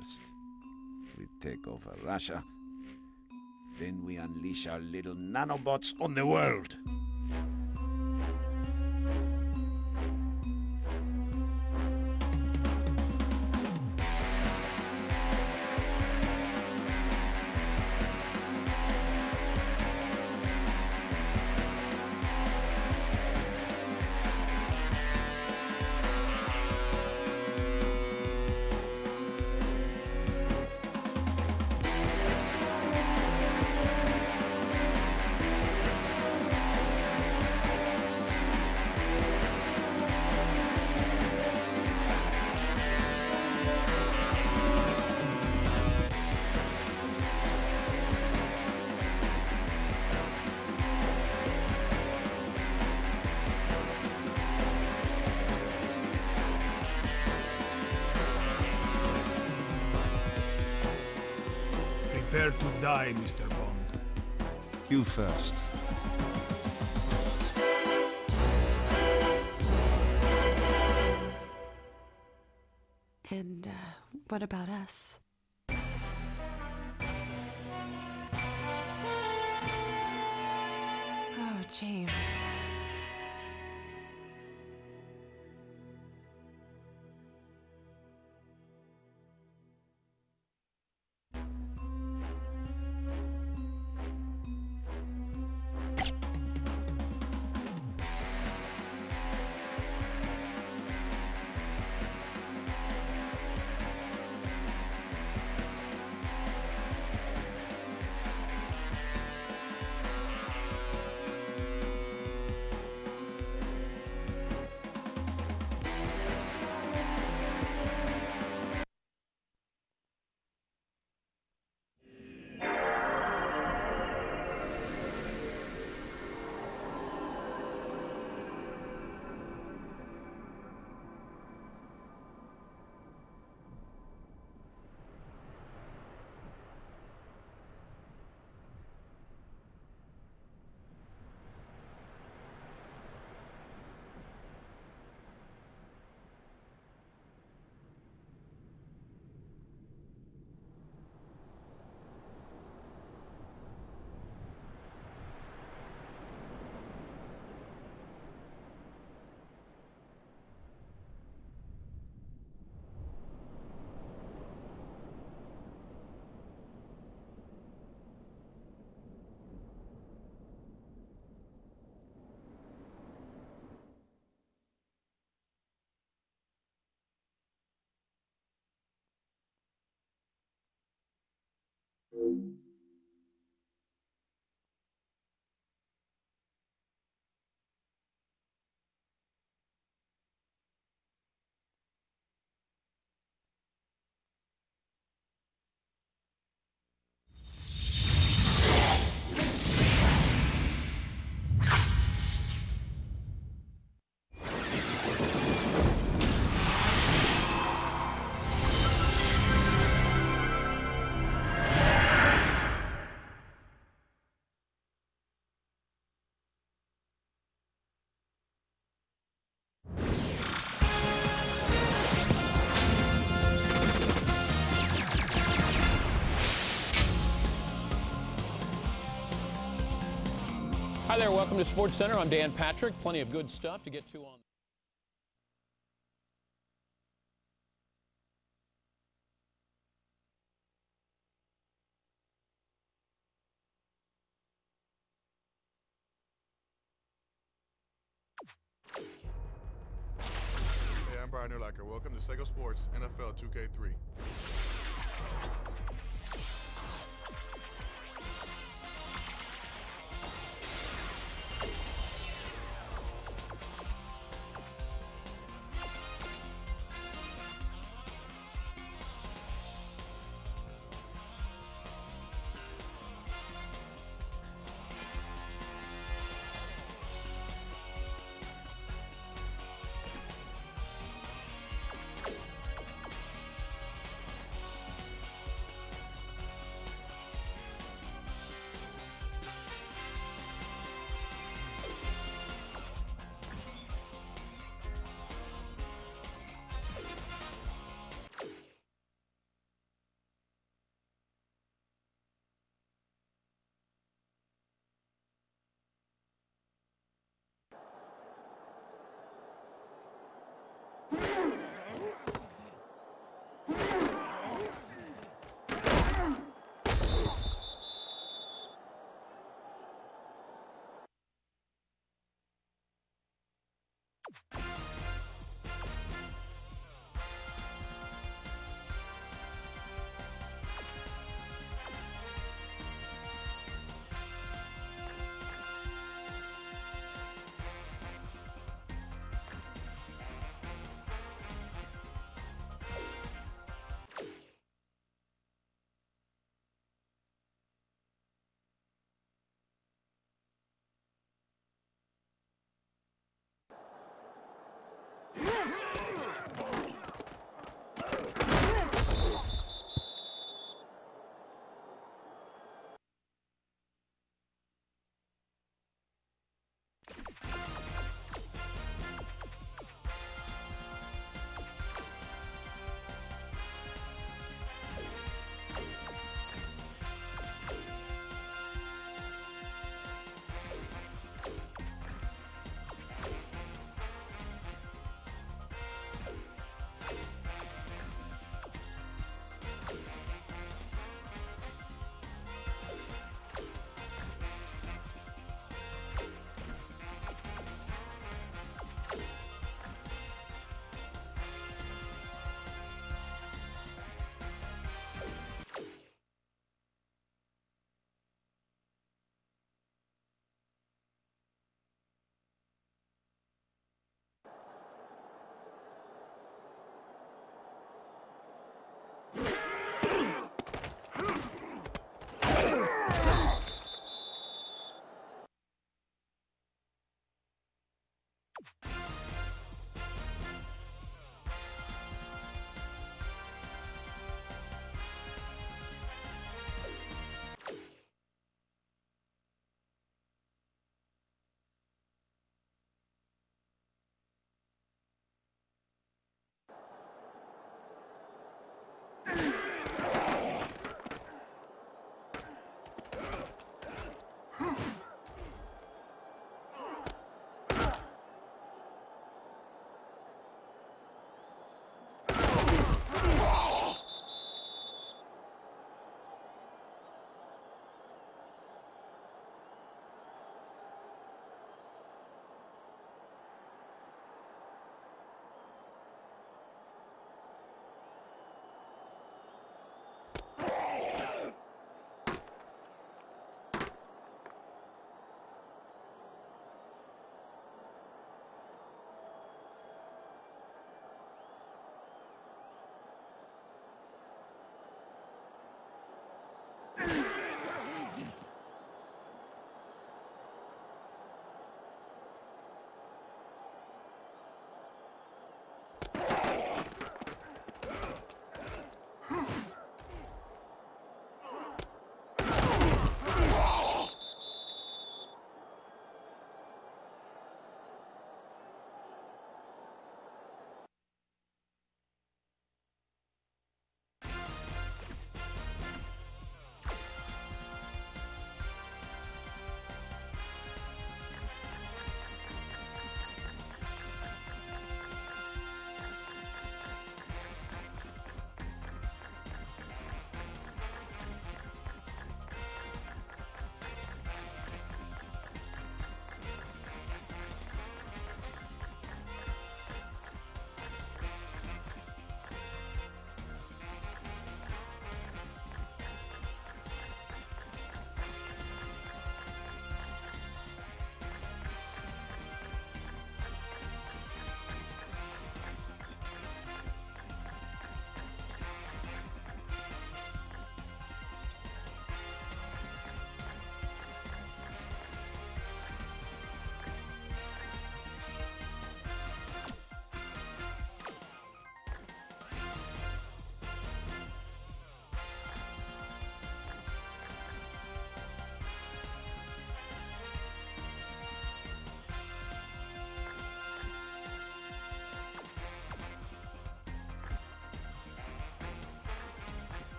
First, we take over Russia. Then we unleash our little nanobots on the world. Prepare to die, Mr. Bond. You first. And, what about us? Oh, James. Hi there, welcome to Sports Center. I'm Dan Patrick. Plenty of good stuff to get to on. Hey, I'm Brian Urlacher. Welcome to Sego Sports NFL 2K3.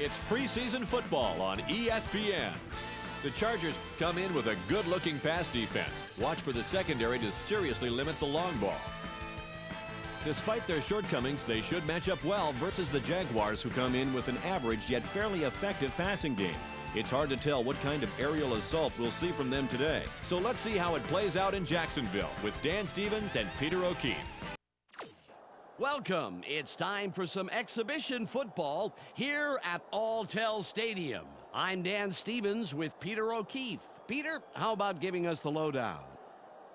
It's preseason football on ESPN. The Chargers come in with a good-looking pass defense. Watch for the secondary to seriously limit the long ball. Despite their shortcomings, they should match up well versus the Jaguars, who come in with an average yet fairly effective passing game. It's hard to tell what kind of aerial assault we'll see from them today. So let's see how it plays out in Jacksonville with Dan Stevens and Peter O'Keefe. Welcome. It's time for some exhibition football here at Alltel Stadium. I'm Dan Stevens with Peter O'Keefe. Peter, how about giving us the lowdown?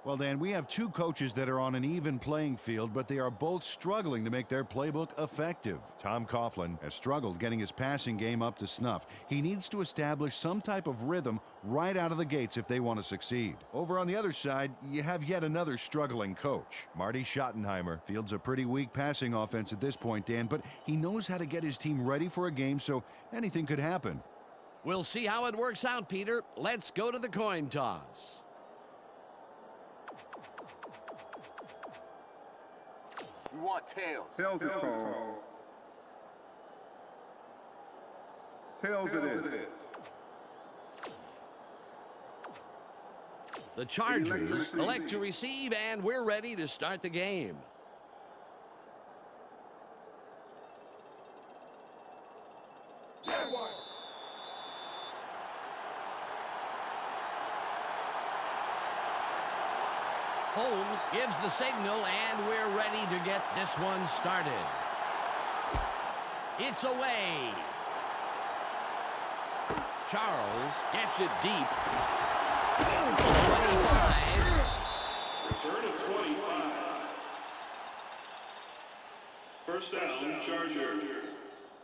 Well, Dan, we have two coaches that are on an even playing field, but they are both struggling to make their playbook effective. Tom Coughlin has struggled getting his passing game up to snuff. He needs to establish some type of rhythm right out of the gates if they want to succeed. Over on the other side, you have yet another struggling coach. Marty Schottenheimer fields a pretty weak passing offense at this point, Dan, but he knows how to get his team ready for a game, so anything could happen. We'll see how it works out, Peter. Let's go to the coin toss. We want tails. Tails is called. Tails it is. The Chargers elect to receive, and we're ready to start the game. Holmes gives the signal, and we're ready to get this one started. It's away. Charles gets it deep. 25. Return of 25. First down, Charger.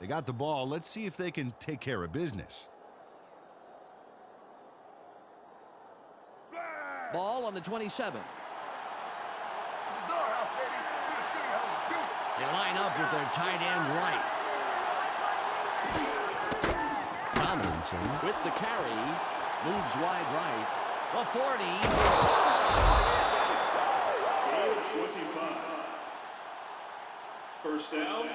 They got the ball. Let's see if they can take care of business. Ball on the 27. They line up with their tight end right. Tomlinson with the carry. Moves wide right. The 40. 25. First down.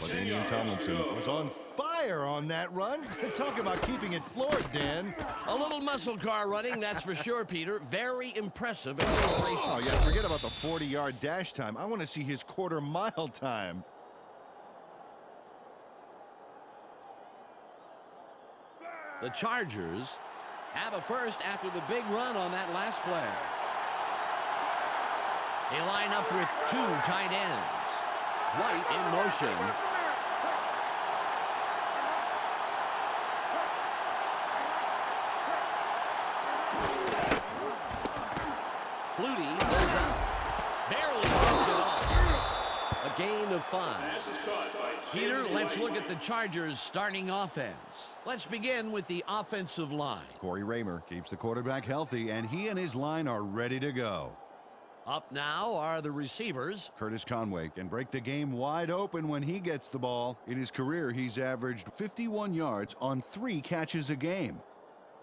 Daniel Tomlinson was on fire on that run. Talk about keeping it floored, Dan. A little muscle car running, that's for sure, Peter. Very impressive acceleration. Oh, yeah, forget about the 40-yard dash time. I want to see his quarter-mile time. The Chargers have a first after the big run on that last play. They line up with two tight ends. White in motion. Flutie goes out. Barely gets it off. A gain of 5. Peter, let's look at the Chargers' starting offense. Let's begin with the offensive line. Corey Raymer keeps the quarterback healthy, and he and his line are ready to go. Up now are the receivers. Curtis Conway can break the game wide open when he gets the ball. In his career, he's averaged 51 yards on 3 catches a game.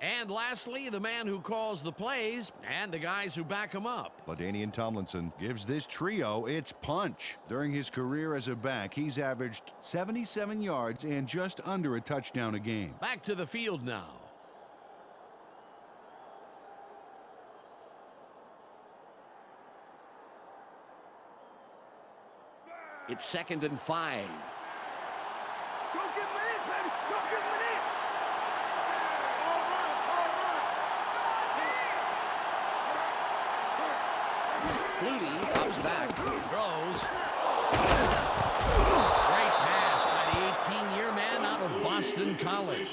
And lastly, the man who calls the plays and the guys who back him up. LaDainian Tomlinson gives this trio its punch. During his career as a back, he's averaged 77 yards and just under a touchdown a game. Back to the field now. It's 2nd and 5. Go get Lynn, baby! Go get Lynn! Flutie comes back, throws. Great pass by the 18-year man out of Boston College.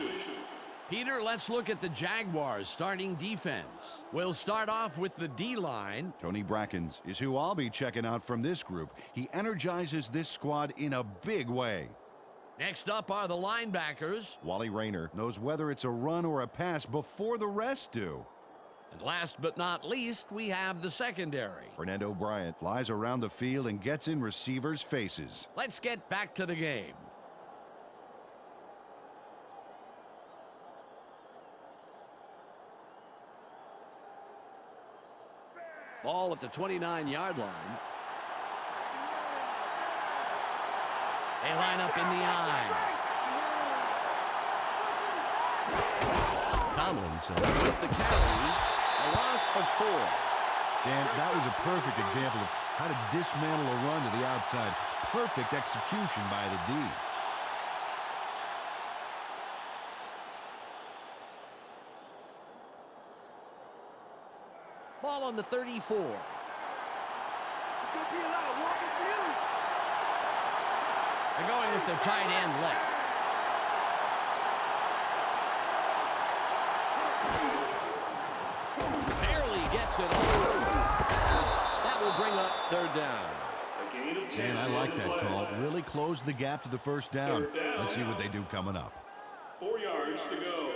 Peter, let's look at the Jaguars' starting defense. We'll start off with the D-line. Tony Brackens is who I'll be checking out from this group. He energizes this squad in a big way. Next up are the linebackers. Wally Rayner knows whether it's a run or a pass before the rest do. And last but not least, we have the secondary. Fernando Bryant flies around the field and gets in receivers' faces. Let's get back to the game. Ball at the 29-yard line. They line up in the eye. Tomlinson with the carry. A loss of 4. Dan, that was a perfect example of how to dismantle a run to the outside. Perfect execution by the D. Ball on the 34. They're going with their tight end left. Barely gets it over. That will bring up 3rd down. Dan, I like that call. Really closed the gap to the first down. Let's see what they do coming up. 4 yards to go.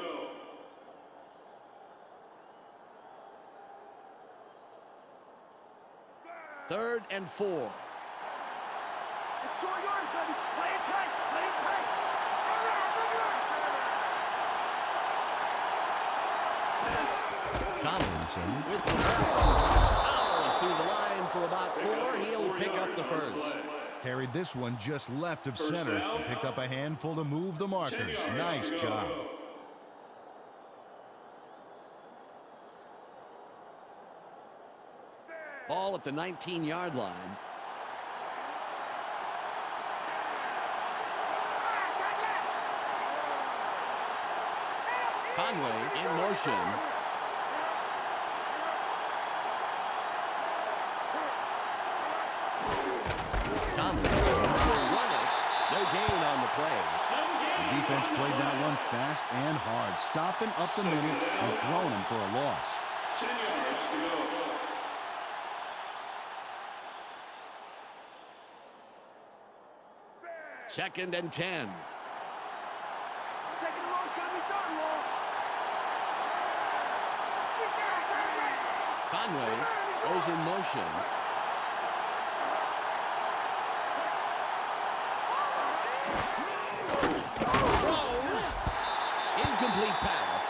3rd and 4. It's 4 yards, baby. Play it tight. Play it tight. Tomlinson with the ball. Powers through the line for about 4. He'll pick up the first. carried this one just left of center. Picked up a handful to move the markers. Nice job. Ball at the 19-yard line. Conway in motion. Tomlinson will run it. No gain on the play. The defense played that one fast and hard, stopping up the middle and throwing him for a loss. 10 yards to go. Second and 10. Conway goes in motion. Throws. Incomplete pass.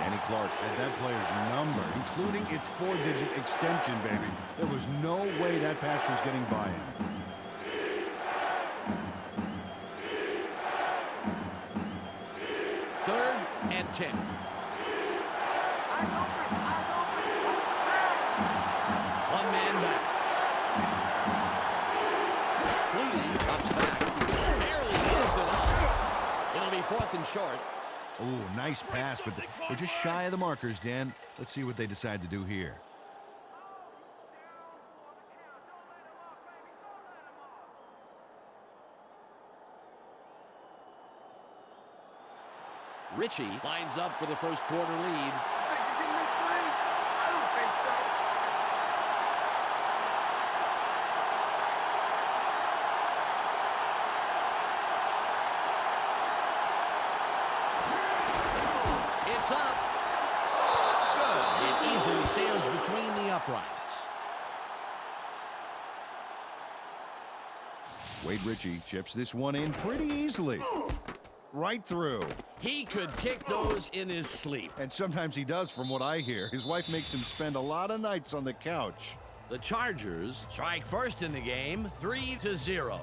Danny Clark had that player's number, including its 4-digit extension, baby. There was no way that pass was getting by him. Third and 10. One man back. Flutie drops back. Barely gets it off. It'll be 4th and short. Oh, nice pass, but they're just shy of the markers, Dan. Let's see what they decide to do here. Ritchie lines up for the first quarter lead. It's up. Good. It easily sails between the uprights. Wade Ritchie chips this one in pretty easily. Right through. He could kick those in his sleep. And sometimes he does, from what I hear. His wife makes him spend a lot of nights on the couch. The Chargers strike first in the game, 3-0.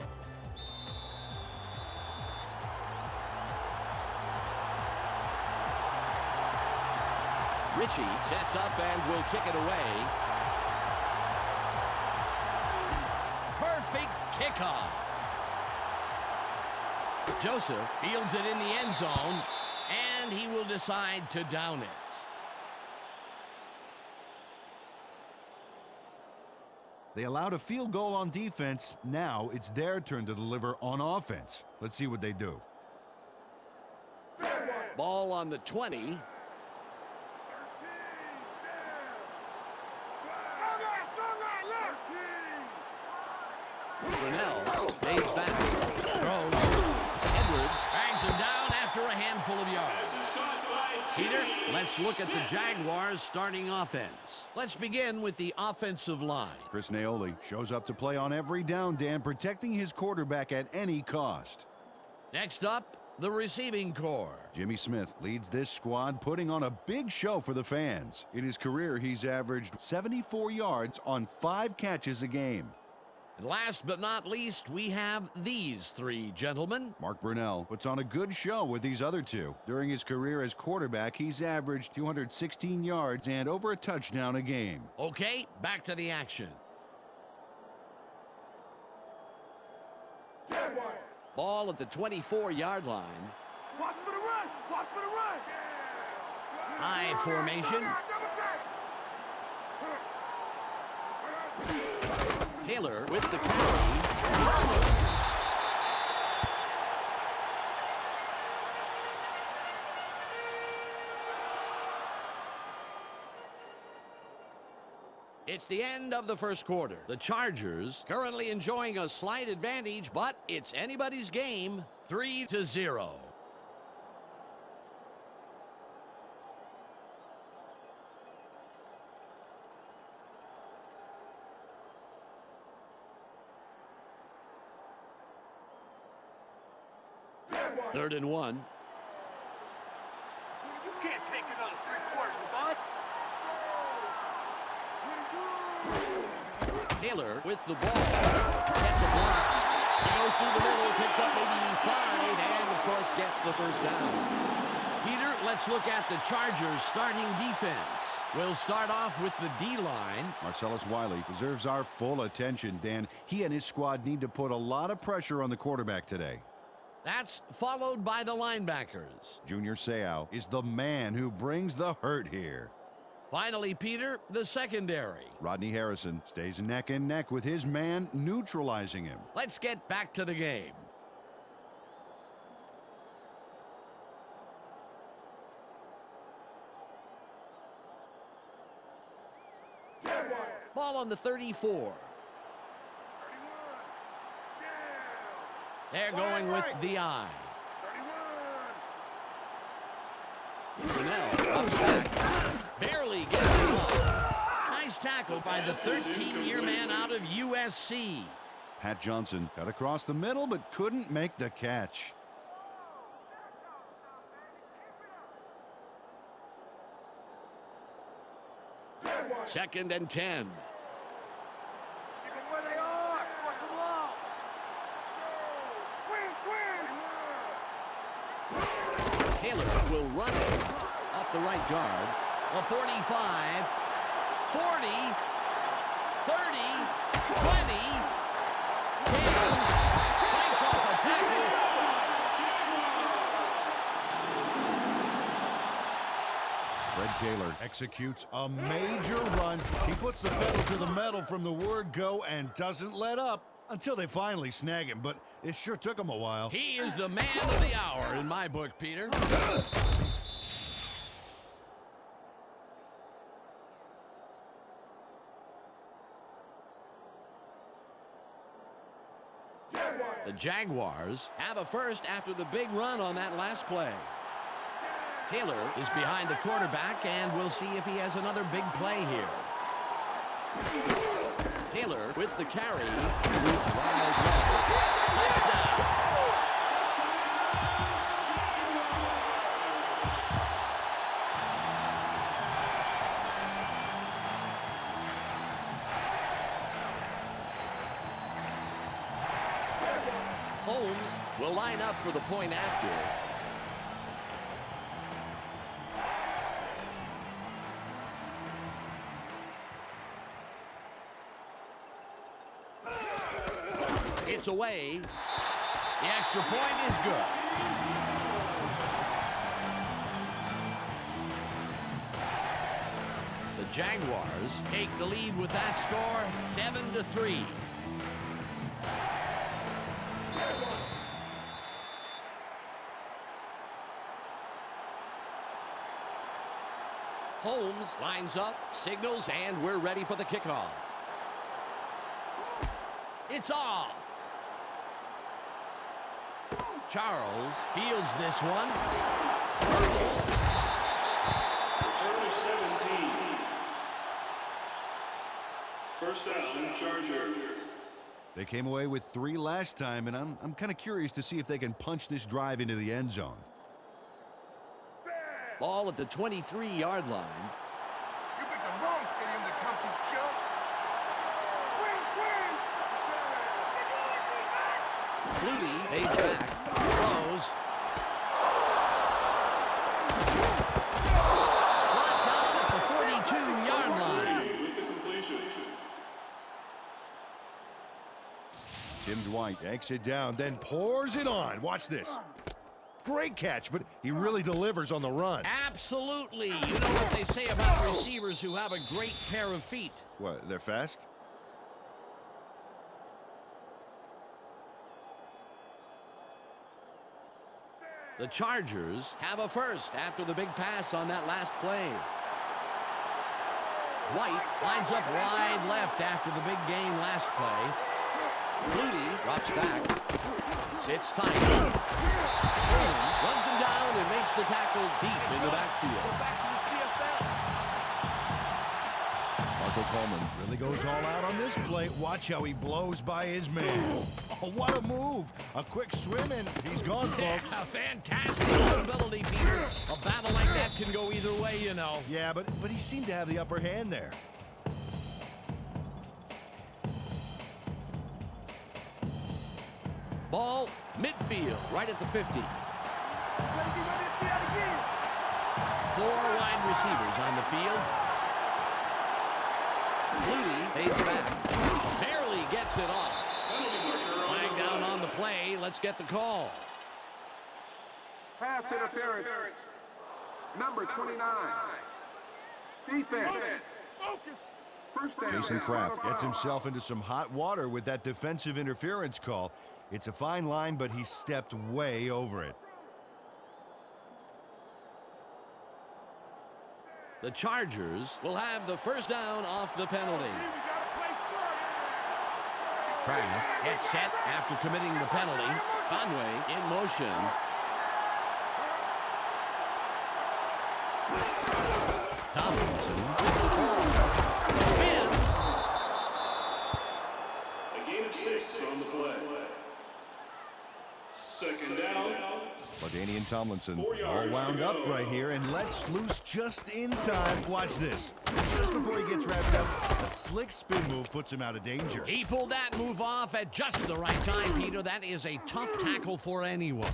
Ritchie sets up and will kick it away. Perfect kickoff. Joseph fields it in the end zone, and he will decide to down it. They allowed a field goal on defense. Now it's their turn to deliver on offense. Let's see what they do. Ball on the 20. Brunell fades back. Throws. Edwards bangs him down after a handful of yards. Peter, let's look at the Jaguars' starting offense. Let's begin with the offensive line. Chris Naoli shows up to play on every down, Dan, protecting his quarterback at any cost. Next up, the receiving corps. Jimmy Smith leads this squad, putting on a big show for the fans. In his career, he's averaged 74 yards on 5 catches a game. And last but not least, we have these three gentlemen. Mark Brunell puts on a good show with these other two. During his career as quarterback, he's averaged 216 yards and over a touchdown a game. Okay, back to the action. Ball at the 24-yard line. Watch for the run! Watch for the run! High formation. Taylor with the carry. It's the end of the first quarter. The Chargers currently enjoying a slight advantage, but it's anybody's game, 3-0. Third and one. You can't take another 3 quarters with us. Taylor with the ball. Gets a block. He goes through the middle, picks up maybe 5, and of course gets the first down. Peter, let's look at the Chargers starting defense. We'll start off with the D-line. Marcellus Wiley deserves our full attention, Dan. He and his squad need to put a lot of pressure on the quarterback today. That's followed by the linebackers. Junior Seau is the man who brings the hurt here. Finally, Peter, the secondary. Rodney Harrison stays neck and neck with his man, neutralizing him. Let's get back to the game. Ball on the 34. They're going with the eye. Brunell comes back. Barely gets it off. Nice tackle by the 13-year man out of USC. Pat Johnson cut across the middle but couldn't make the catch. Second and 10. Where they are! Force them long! Taylor will run it off the right guard. A 45, 40, 30, 20, 10, fights off a tackle. Fred Taylor executes a major run. He puts the pedal to the metal from the word go and doesn't let up until they finally snag him, but it sure took him a while. He is the man of the hour in my book, Peter. The Jaguars have a first after the big run on that last play. Taylor is behind the quarterback, and we'll see if he has another big play here. Taylor with the carry. Touchdown. Holmes will line up for the point after. It's away. The extra point is good. The Jaguars take the lead with that score, 7-3. Holmes lines up, signals, and we're ready for the kickoff. It's off. Charles fields this one. Return of 17. First down, Charger. They came away with 3 last time, and I'm kind of curious to see if they can punch this drive into the end zone. Ball at the 23-yard line. You picked the wrong stadium to come to, Chuck. Flutie, fades back, throws. Brought down at the 42-yard line. With the completion. Tim Dwight takes it down, then pours it on. Watch this. Great catch, but he really delivers on the run. Absolutely. You know what they say about receivers who have a great pair of feet. What, they're fast? The Chargers have a first after the big pass on that last play. Dwight lines up wide left after the big gain last play. Flutie drops back. Sits tight. Runs him down and makes the tackle deep in the backfield. Marco Coleman really goes all out on this play. Watch how he blows by his man. Oh, what a move. A quick swim and he's gone, folks. Yeah, fantastic ability, Peter. A battle like that can go either way, you know. Yeah, but he seemed to have the upper hand there. Ball midfield, right at the 50. 4 wide receivers on the field. Flutie fades back. Barely gets it off. Flag down on the play. Let's get the call. Pass interference. Number 29. Defense. First down. Jason Kraft gets himself into some hot water with that defensive interference call. It's a fine line, but he stepped way over it. The Chargers will have the first down off the penalty. Kraft gets set after committing the penalty. Conway in motion. Tomlinson with the ball. Spins. A gain of 6 on the play. Second down. LaDainian Tomlinson all wound up right here and lets loose just in time. Watch this. Just before he gets wrapped up, a slick spin move puts him out of danger. He pulled that move off at just the right time, Peter. That is a tough tackle for anyone.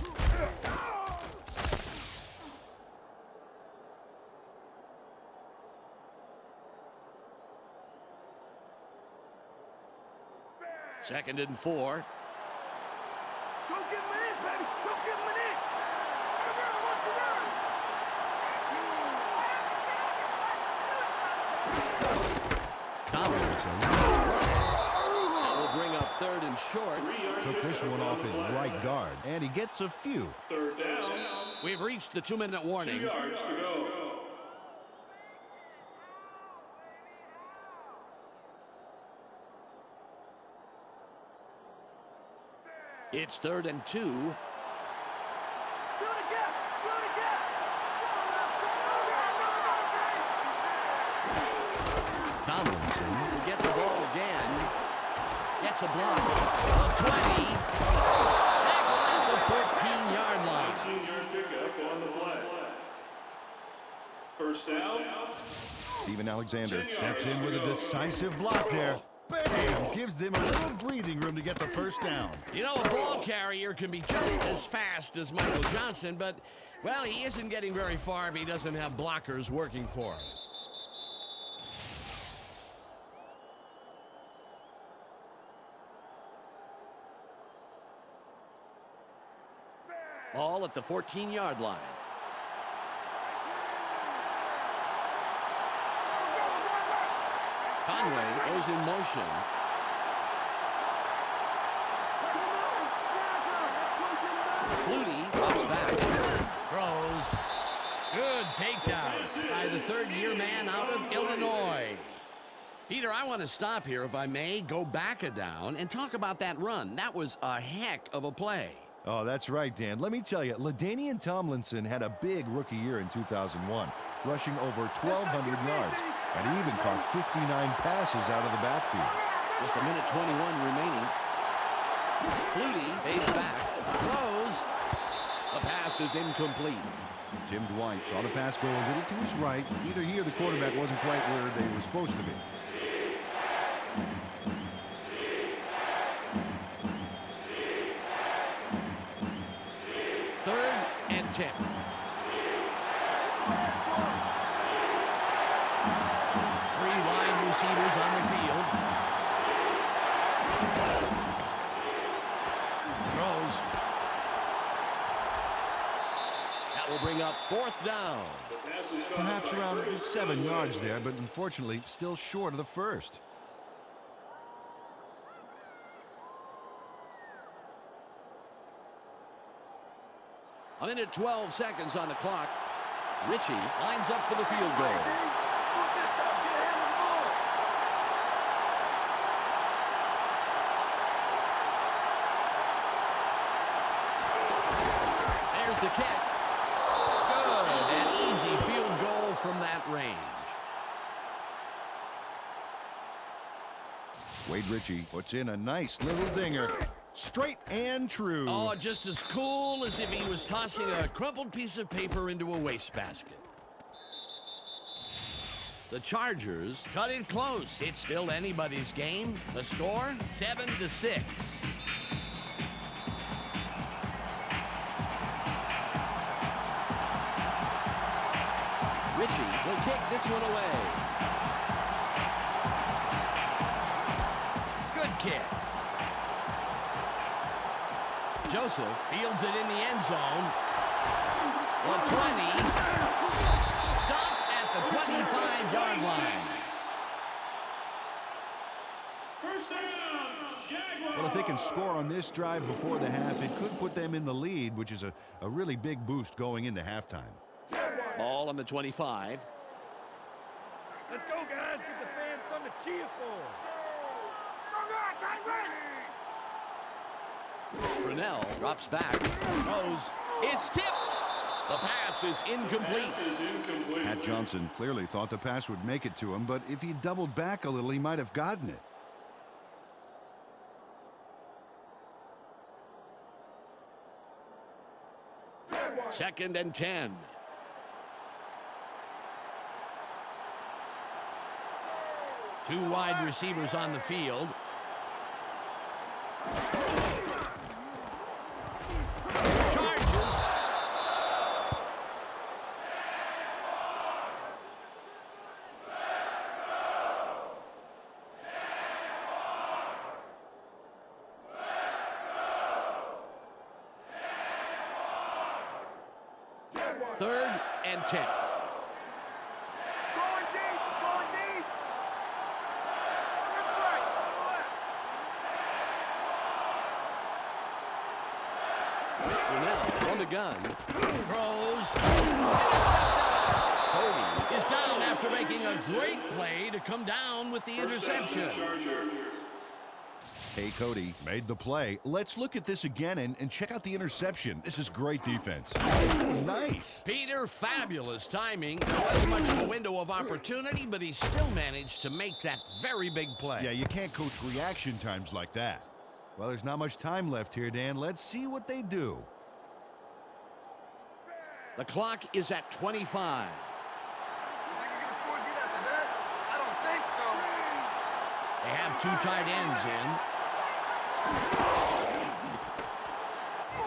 Second and 4. Go get him in, baby. Go get him in. Tomlinson. That will bring up third and short. Took this one off his right guard, and he gets a few. Third down. We've reached the 2-minute warning. 2 yards to go. It's third and 2. Tomlinson will get the ball again. Gets a block. A 20. Tackle at the 14-yard line. 19-yard pickup on the play. First down. Steven Alexander steps in with a decisive block there. Bam! Gives them a little breathing room to get the first down. You know, a ball carrier can be just as fast as Michael Johnson, but, well, he isn't getting very far if he doesn't have blockers working for him. Ball at the 14-yard line. Conway goes in motion. Flutie drops back. Throws. Good takedown by the third-year man out of Illinois. Peter, I want to stop here, if I may, go back a down, and talk about that run. That was a heck of a play. Oh, that's right, Dan. Let me tell you, LaDainian Tomlinson had a big rookie year in 2001, rushing over 1,200 yards, and he even caught 59 passes out of the backfield. Just a minute 21 remaining. Flutie fades back, throws. The pass is incomplete. Tim Dwight saw the pass go a little to his right. Either he or the quarterback wasn't quite where they were supposed to be. and 10. Three wide receivers on the field. Throws. That will bring up 4th down. Perhaps around 7 yards there, but unfortunately still short of the first. A minute 12 seconds on the clock. Ritchie lines up for the field goal. There's the kick. Good. An easy field goal from that range. Wade Ritchie puts in a nice little dinger. Straight and true. Oh, just as cool as if he was tossing a crumpled piece of paper into a wastebasket. The Chargers cut it close. It's still anybody's game. The score, 7-6. Ritchie will kick this one away. Good kick. Joseph fields it in the end zone. The 20. Stopped at the 25-yard line. First down, Jaguars. Well, if they can score on this drive before the half, it could put them in the lead, which is a really big boost going into halftime. Ball on the 25. Let's go, guys. Get the fans something to cheer for. Brunell drops back. Throws. It's tipped. The pass is incomplete. Pat Johnson clearly thought the pass would make it to him, but if he doubled back a little, he might have gotten it. Second and 10. Two wide receivers on the field. Charges. Third and 10. On the gun. Throws. Cody is down after making a great play to come down with the interception. Hey, Cody made the play. Let's look at this again and check out the interception. This is great defense. Nice. Peter, fabulous timing. There wasn't much of a window of opportunity, but he still managed to make that very big play. Yeah, you can't coach reaction times like that. Well, there's not much time left here, Dan. Let's see what they do. The clock is at 25. They have two tight ends in.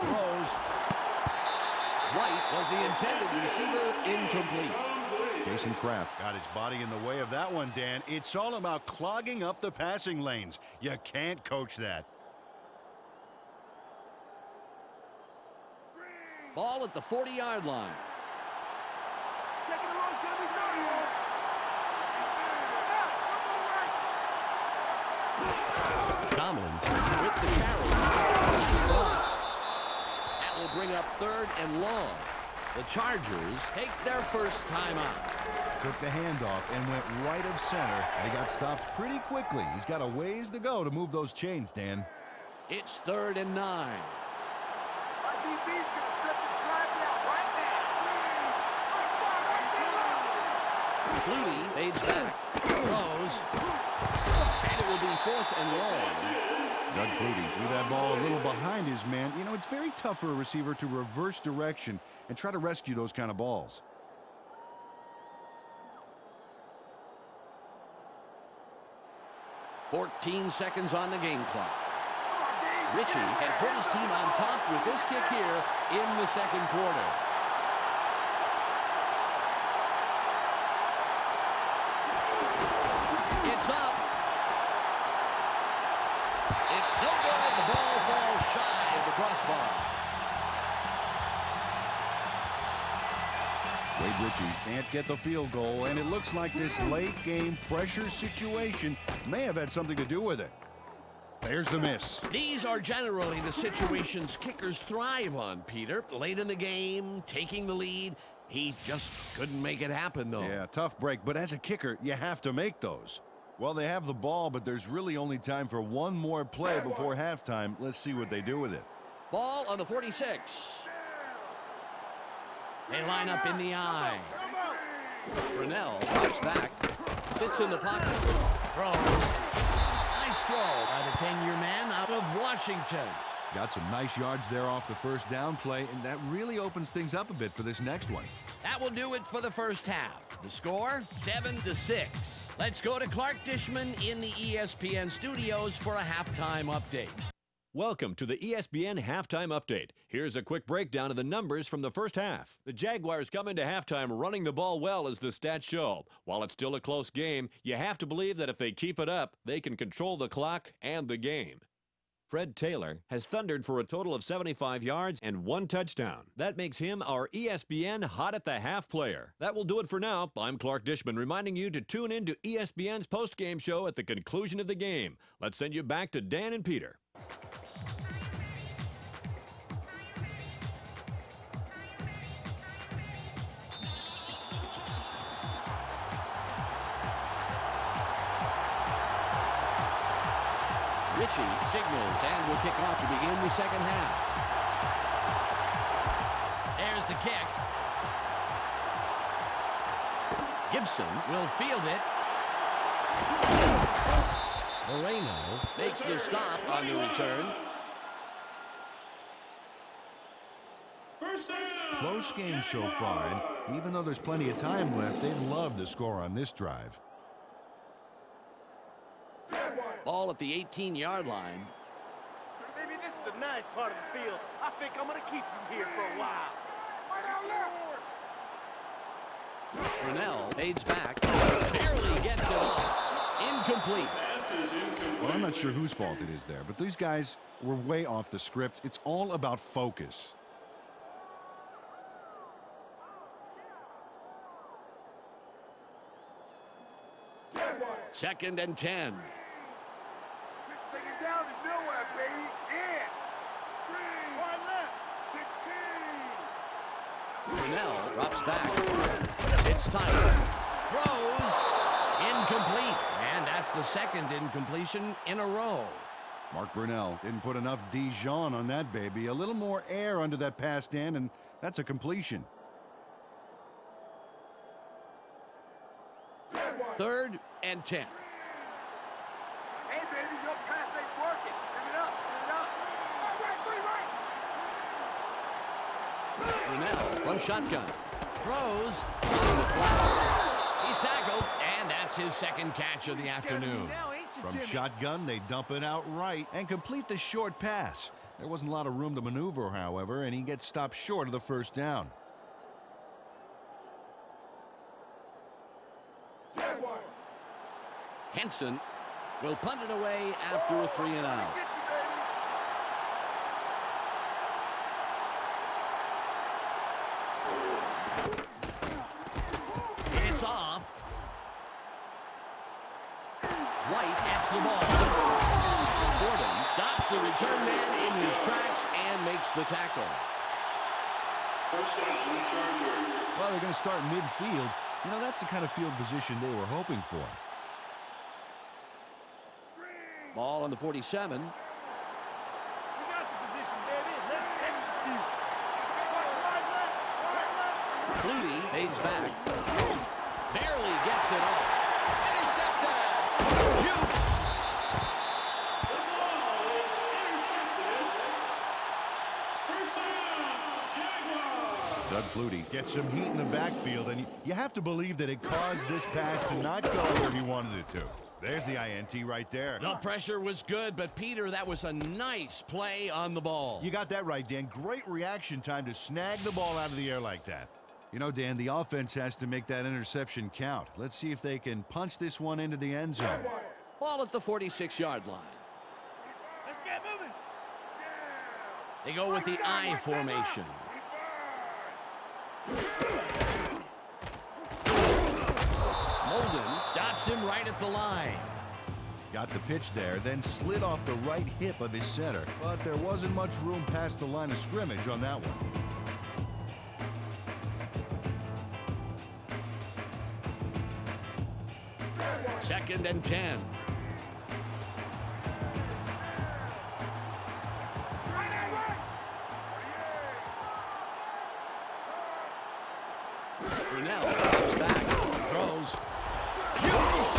Throws. White was the intended receiver, incomplete. Jason Kraft got his body in the way of that one, Dan. It's all about clogging up the passing lanes. You can't coach that. Ball at the 40-yard line. Tomlins with the carry. That will bring up third and long. The Chargers take their first time out. Took the handoff and went right of center. And he got stopped pretty quickly. He's got a ways to go to move those chains, Dan. It's third and 9. Flutie fades back, throws, and it will be 4th and long. Doug Flutie threw that ball a little behind his man. You know, it's very tough for a receiver to reverse direction and try to rescue those kind of balls. ...14 seconds on the game clock. Ritchie can put his team on top with this kick here in the second quarter. It's up. It's no good. The ball falls shy of the crossbar. Wade Ritchie can't get the field goal, and it looks like this late game pressure situation may have had something to do with it. There's the miss. These are generally the situations kickers thrive on, Peter. Late in the game, taking the lead. He just couldn't make it happen, though. Yeah, tough break, but as a kicker, you have to make those. Well, they have the ball, but there's really only time for one more play before halftime. Let's see what they do with it. Ball on the 46. They line up in the eye. Brunell drops back, sits in the pocket, throws. Nice throw by the 10-year man out of Washington. Got some nice yards there off the first down play, and that really opens things up a bit for this next one. That will do it for the first half. The score, 7-6. Let's go to Clark Dishman in the ESPN studios for a halftime update. Welcome to the ESPN Halftime Update. Here's a quick breakdown of the numbers from the first half. The Jaguars come into halftime running the ball well, as the stats show. While it's still a close game, you have to believe that if they keep it up, they can control the clock and the game. Fred Taylor has thundered for a total of 75 yards and 1 touchdown. That makes him our ESPN Hot at the Half player. That will do it for now. I'm Clark Dishman, reminding you to tune in to ESPN's post-game show at the conclusion of the game. Let's send you back to Dan and Peter. Ritchie signals and will kick off to begin the second half. There's the kick. Gibson will field it. Moreno makes the stop on the return. Close game so far, and even though there's plenty of time left, they'd love to score on this drive. Ball at the 18-yard line. Maybe this is a nice part of the field. I think I'm going to keep you here for a while. Brunell fades back. Barely gets it off. Incomplete. Well, I'm not sure whose fault it is there, but these guys were way off the script. It's all about focus. Second and 10. Down to nowhere, baby. Yeah. 3. 1 left. 16. Brunell drops back. It's tight. Throws. Incomplete. And that's the second incompletion in a row. Mark Brunell didn't put enough Dijon on that baby. A little more air under that pass, Dan, and that's a completion. Third and 10. Hey, baby, your pass ain't working. Give it up. Give it up. Brunell from shotgun. Throws. On the flat. He's tackled, and that's his second catch of the afternoon. From shotgun, they dump it out right and complete the short pass. There wasn't a lot of room to maneuver, however, and he gets stopped short of the first down. Henson will punt it away after a 3-and-out. It's off. White gets the ball. Gordon stops the return man in his tracks and makes the tackle. Well, they're going to start midfield. You know, that's the kind of field position they were hoping for. Ball on the 47. You got the position, baby. Let's execute. Flutie fades back. Barely gets it off. Intercepted. Shoots. The ball is intercepted. First down, Jaguars. Doug Flutie gets some heat in the backfield, and you have to believe that it caused this pass to not go where he wanted it to. There's the INT right there. The pressure was good, but Peter, that was a nice play on the ball. You got that right, Dan. Great reaction time to snag the ball out of the air like that. You know, Dan, the offense has to make that interception count. Let's see if they can punch this one into the end zone. Ball at the 46-yard line. Let's get moving. They go with the I formation. Molden stops him right at the line. Got the pitch there, then slid off the right hip of his center. But there wasn't much room past the line of scrimmage on that one. Second and 10. Brunell comes back, throws, shoots.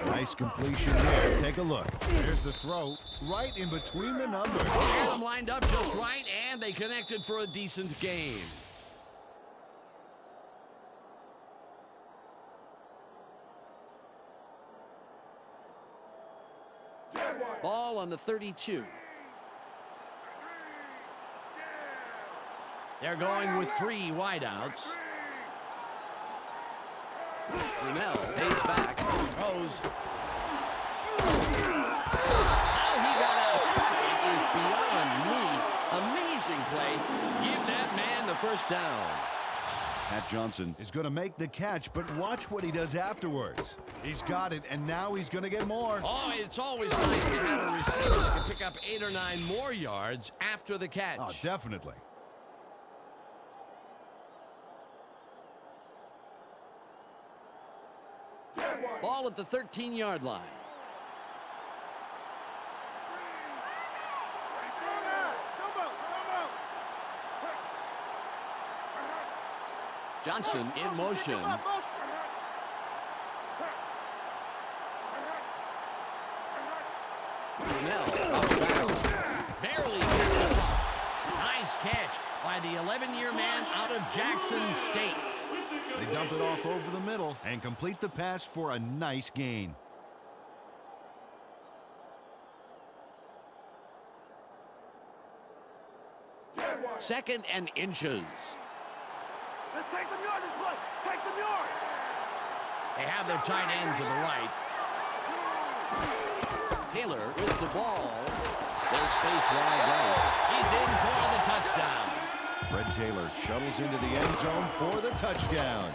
Nice completion here. Take a look. Here's the throw right in between the numbers. They had them lined up just right, and they connected for a decent game. Ball on the 32. They're going with 3 wideouts. Brunell pays back, throws. How he got out is beyond me. Amazing play. Give that man the first down. Matt Johnson is going to make the catch, but watch what he does afterwards. He's got it, and now he's going to get more. Oh, it's always nice to have a receiver that can pick up 8 or 9 more yards after the catch. Oh, definitely. Ball at the 13-yard line. Johnson in motion. Brunell comes back. Barely gets it off. Nice catch by the 11-year man out of Jackson State. They dump it off over the middle and complete the pass for a nice gain. Second and inches. Let's take some yards this play. Take some yards. They have their tight end to the right. Taylor with the ball. There's space wide right. He's in for the touchdown. Fred Taylor shuttles into the end zone for the touchdown.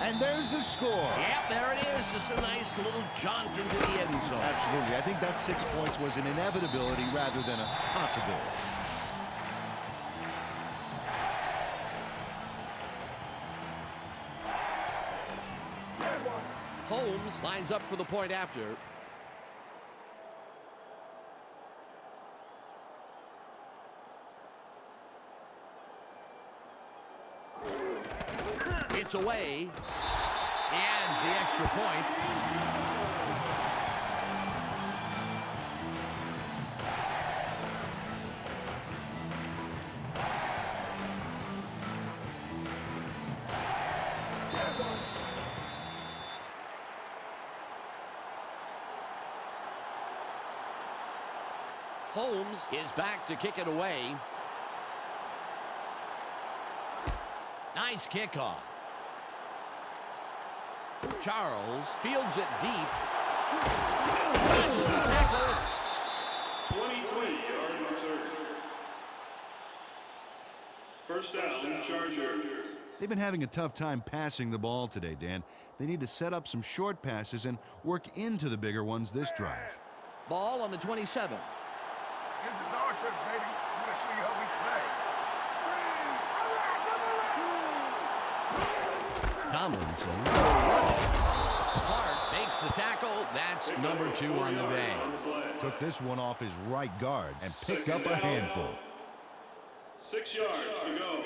And there's the score. Yep, there it is. Just a nice little jaunt into the end zone. Absolutely. I think that 6 points was an inevitability rather than a possibility. Holmes lines up for the point after. It's away. He adds the extra point. Holmes is back to kick it away. Nice kickoff. Charles fields it deep. Tackle. 23-yard return. First down, Charger. They've been having a tough time passing the ball today, Dan. They need to set up some short passes and work into the bigger ones this drive. Ball on the 27. This is our turn, baby. I'm going to show you how we play. Tomlinson. Clark makes the tackle. That's number 2 on the day. Took this one off his right guard and picked up a handful. 6 yards to go.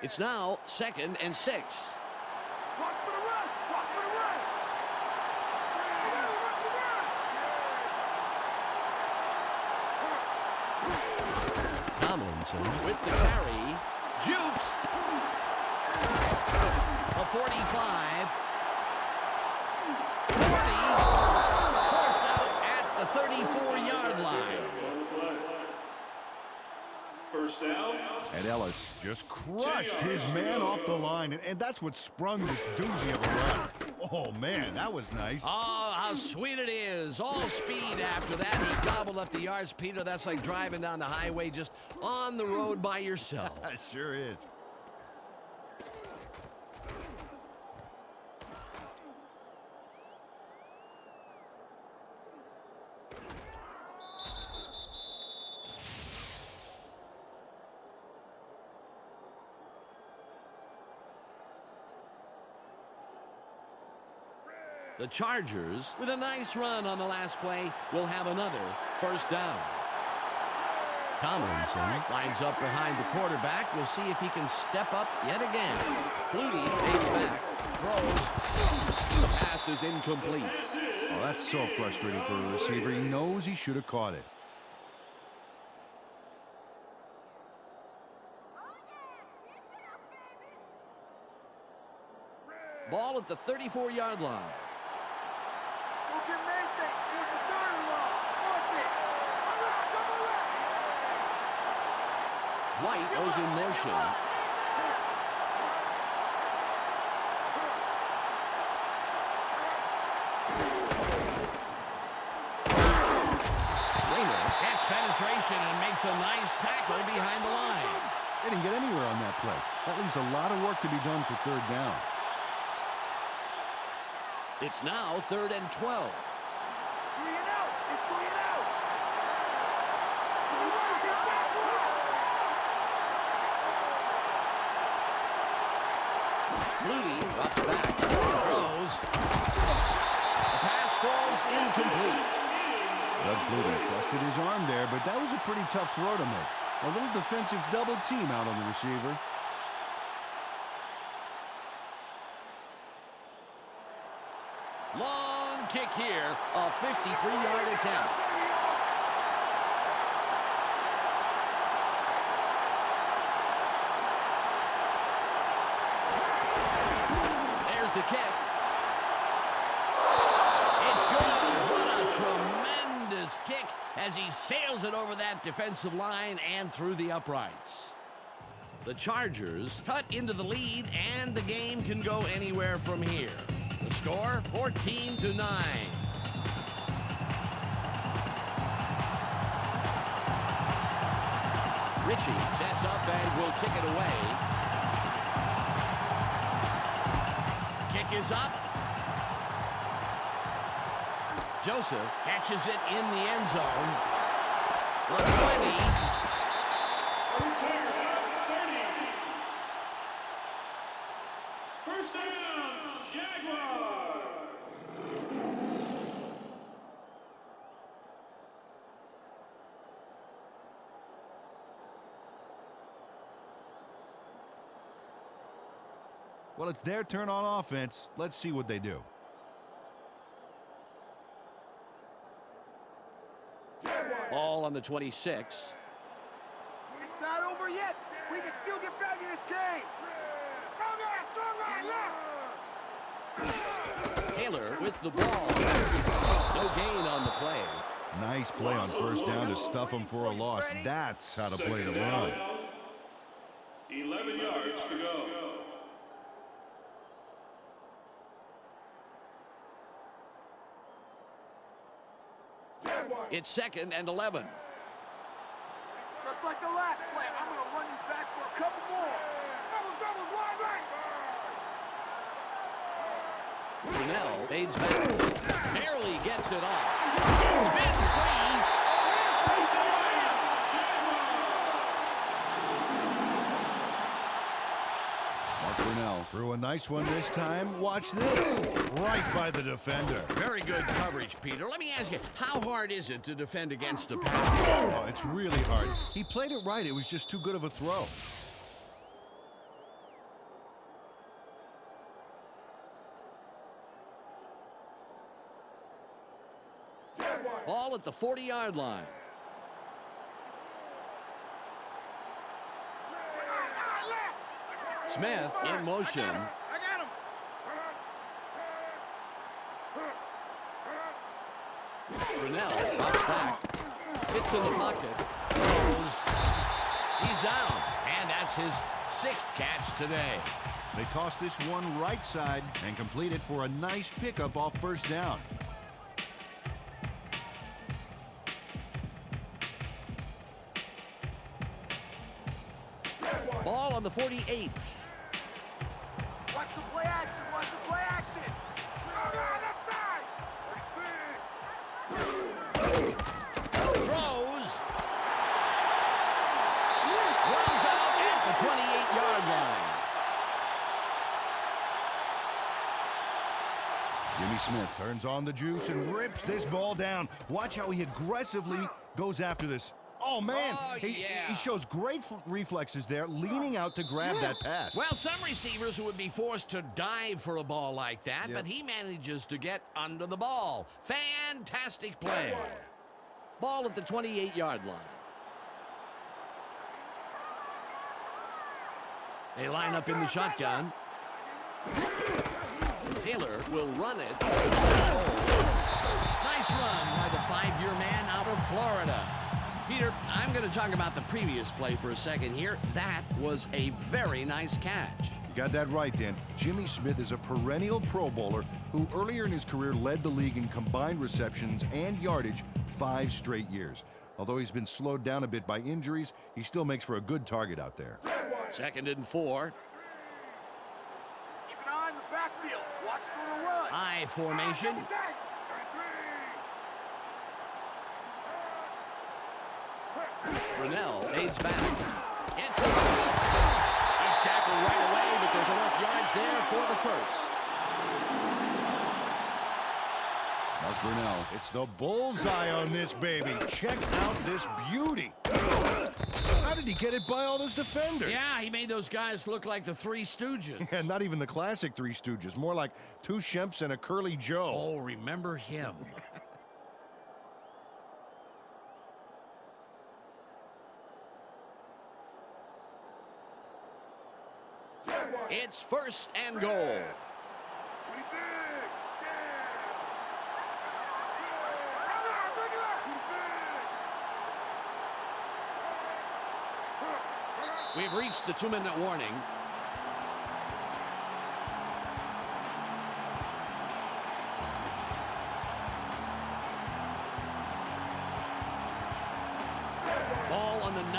It's now 2nd and 6. Watch for the run. Watch for the run. Tomlinson with the carry. Jukes. A 45. 40. Forced out at the 34-yard line. First down. And Ellis just crushed his man off the line, and that's what sprung this doozy of a run. Oh, man, that was nice. Oh, how sweet it is. All speed after that. He gobbled up the yards, Peter. That's like driving down the highway just on the road by yourself. Sure is. The Chargers, with a nice run on the last play, will have another first down. Tomlinson lines up behind the quarterback. We'll see if he can step up yet again. Flutie takes back, throws. The pass is incomplete. Oh, that's so frustrating for a receiver. He knows he should have caught it. Ball at the 34-yard line. White goes in motion. Rainer gets penetration and makes a nice tackle behind the line. They didn't get anywhere on that play. That leaves a lot of work to be done for third down. It's now 3rd and 12. Flutie drops back, throws. The pass falls incomplete. Doug Flutie trusted his arm there, but that was a pretty tough throw to make. A little defensive double team out on the receiver. Long kick here, a 53-yard attempt. There's the kick. It's good. What a tremendous kick as he sails it over that defensive line and through the uprights. The Chargers cut into the lead, and the game can go anywhere from here. The score, 14-9. Ritchie sets up and will kick it away. Kick is up. Joseph catches it in the end zone. The 20. First down, Jaguars. Well, it's their turn on offense. Let's see what they do. All on the 26. It's not over yet. We can still get back in this game. Taylor with the ball. No gain on the play. Nice play on first down to stuff them for a loss. That's how to play the run. 11 yards to go. It's 2nd and 11. Just like the last play, I'm going to run you back for a couple more. Doubles, wide right. Brunell fades back. Barely gets it off. Spins free. Mark Brunell threw a nice one this time. Watch this. Right by the defender. Very good coverage, Peter. Let me ask you, how hard is it to defend against a pass? Oh, it's really hard. He played it right. It was just too good of a throw. Ball at the 40-yard line. Smith in motion. I got him. Brunell drops back. Hits in the pocket. Throws. He's down. And that's his 6th catch today. They toss this one right side and complete it for a nice pickup off first down. Ball on the 48. Watch the play action. Watch the play action. Left side. Throws. Runs out at the 28-yard line. Jimmy Smith turns on the juice and rips this ball down. Watch how he aggressively goes after this. Oh, man. Oh, he yeah. shows great reflexes there, leaning out to grab that pass. Well, some receivers would be forced to dive for a ball like that, but he manages to get under the ball. Fantastic play. Ball at the 28-yard line. They line up in the shotgun. Taylor will run it. Nice run by the 5-year man out of Florida. Peter, I'm going to talk about the previous play for a second here. That was a very nice catch. You got that right, Dan. Jimmy Smith is a perennial Pro Bowler who earlier in his career led the league in combined receptions and yardage 5 straight years. Although he's been slowed down a bit by injuries, he still makes for a good target out there. 2nd and 4. Keep an eye on the backfield. Watch for the run. I formation. Brunell aids back. It's a He's tackled right away, but there's enough yards there for the first. Mark Brunell, it's the bullseye on this baby. Check out this beauty. How did he get it by all those defenders? Yeah, he made those guys look like the Three Stooges. And not even the classic Three Stooges, more like 2 Shemps and a Curly Joe. Oh, remember him. It's 1st and goal. We've reached the 2-minute warning. Ball on the 9.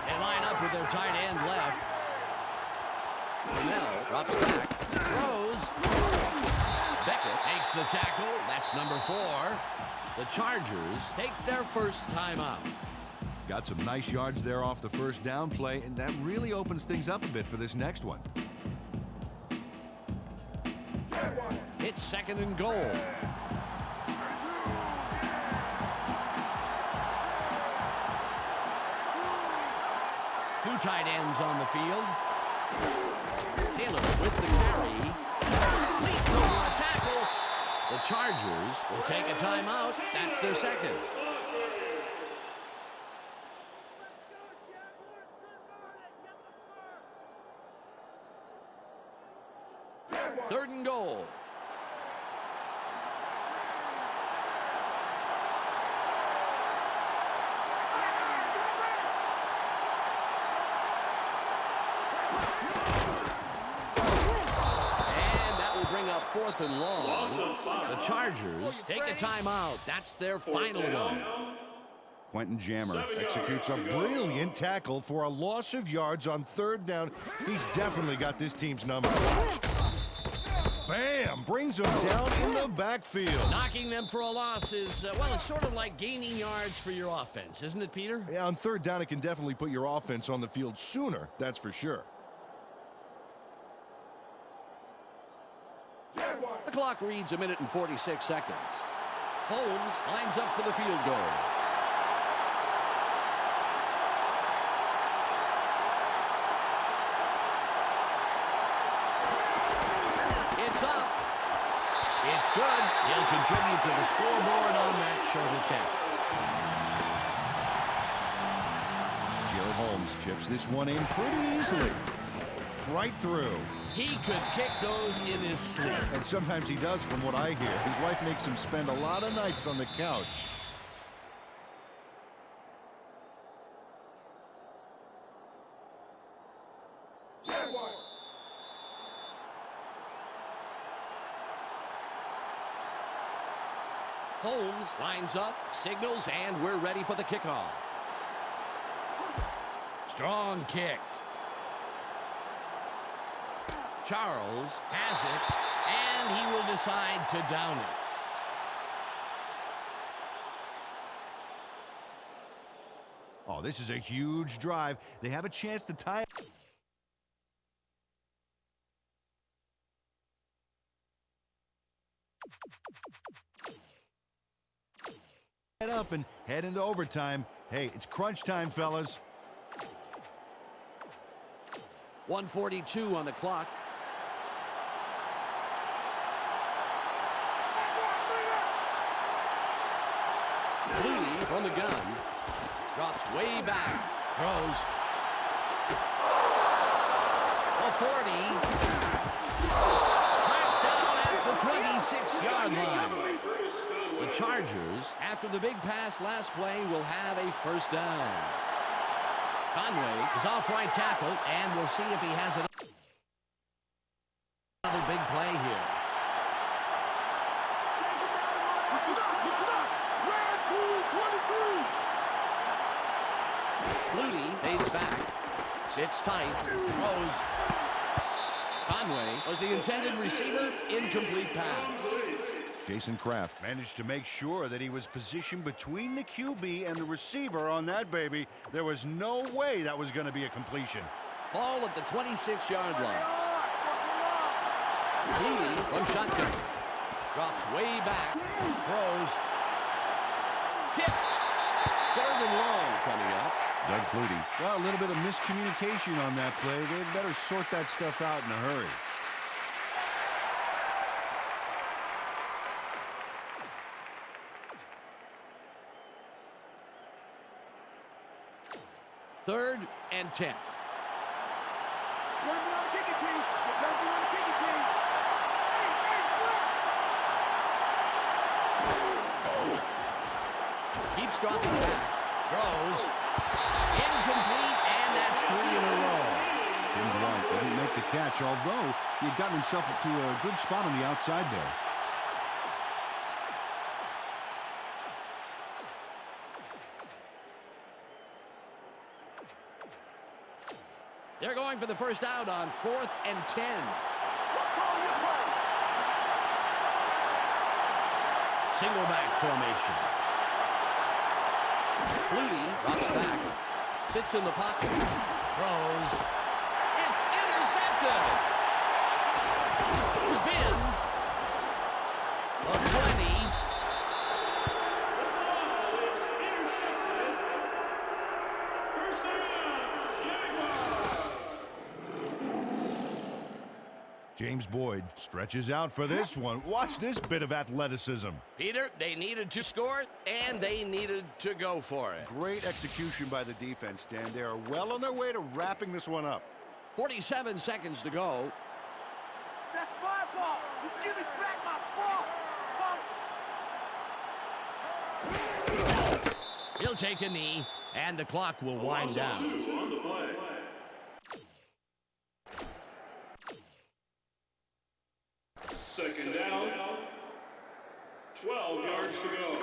They line up with their tight end left. Brunell drops back. Throws. Beckett makes the tackle. That's number 4. The Chargers take their first timeout. Got some nice yards there off the first down play, and that really opens things up a bit for this next one. It's 2nd and goal. Two tight ends on the field. Taylor with the carry. Leaps over a tackle. The Chargers will take a timeout. That's their 2nd. Third and goal. Up 4th and long. The Chargers take a timeout. That's their final one. Quentin Jammer executes a brilliant tackle for a loss of yards on 3rd down. He's definitely got this team's number. Bam! Brings them down in the backfield. Knocking them for a loss is, well, it's sort of like gaining yards for your offense, isn't it, Peter? Yeah, on 3rd down, it can definitely put your offense on the field sooner, that's for sure. The clock reads 1 minute and 46 seconds. Holmes lines up for the field goal. It's up. It's good. He'll contribute to the scoreboard on that short attempt. Holmes chips this one in pretty easily. Right through. He could kick those in his sleep. And sometimes he does, from what I hear. His wife makes him spend a lot of nights on the couch. Holmes lines up, signals, and we're ready for the kickoff. Strong kick. Charles has it, and he will decide to down it. Oh, this is a huge drive. They have a chance to tie it. Head up and head into overtime. Hey, it's crunch time, fellas. 1:42 on the clock. Flutie from the gun. Drops way back. Throws. A 40. Cracked down at the 26-yard line. The Chargers, after the big pass last play, will have a first down. Conway is off right tackle, and we'll see if he has another big play here. Flutie fades back, sits tight, throws. Conway was the intended receiver, incomplete pass. Jason Kraft managed to make sure that he was positioned between the QB and the receiver on that baby. There was no way that was going to be a completion. Ball at the 26-yard line. Flutie from shotgun. Drops way back. Throws. Tipped. 3rd and long coming up. Doug Flutie. Well, a little bit of miscommunication on that play. They'd better sort that stuff out in a hurry. Third and 10. Keeps dropping back. Throws. Incomplete, and that's 3 in a row. Tim Dwight didn't make the catch, although he had gotten himself to a good spot on the outside there. They're going for the first out on 4th and 10. Single back formation. Flutie drops back. Sits in the pocket. Throws. It's intercepted. Spins. A 20. James Boyd stretches out for this one. Watch this bit of athleticism. Peter, they needed to score, and they needed to go for it. Great execution by the defense, Dan. They are well on their way to wrapping this one up. 47 seconds to go. That's my ball. You give me back my ball. He'll take a knee, and the clock will wind down. On the play. Second down, 12 yards to go.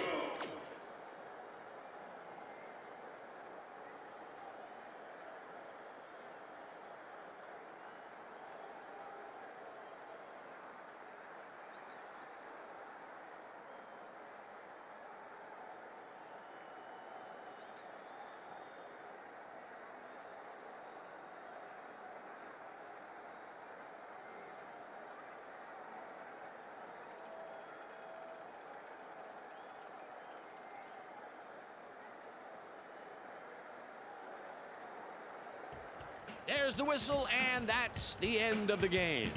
There's the whistle, and that's the end of the game.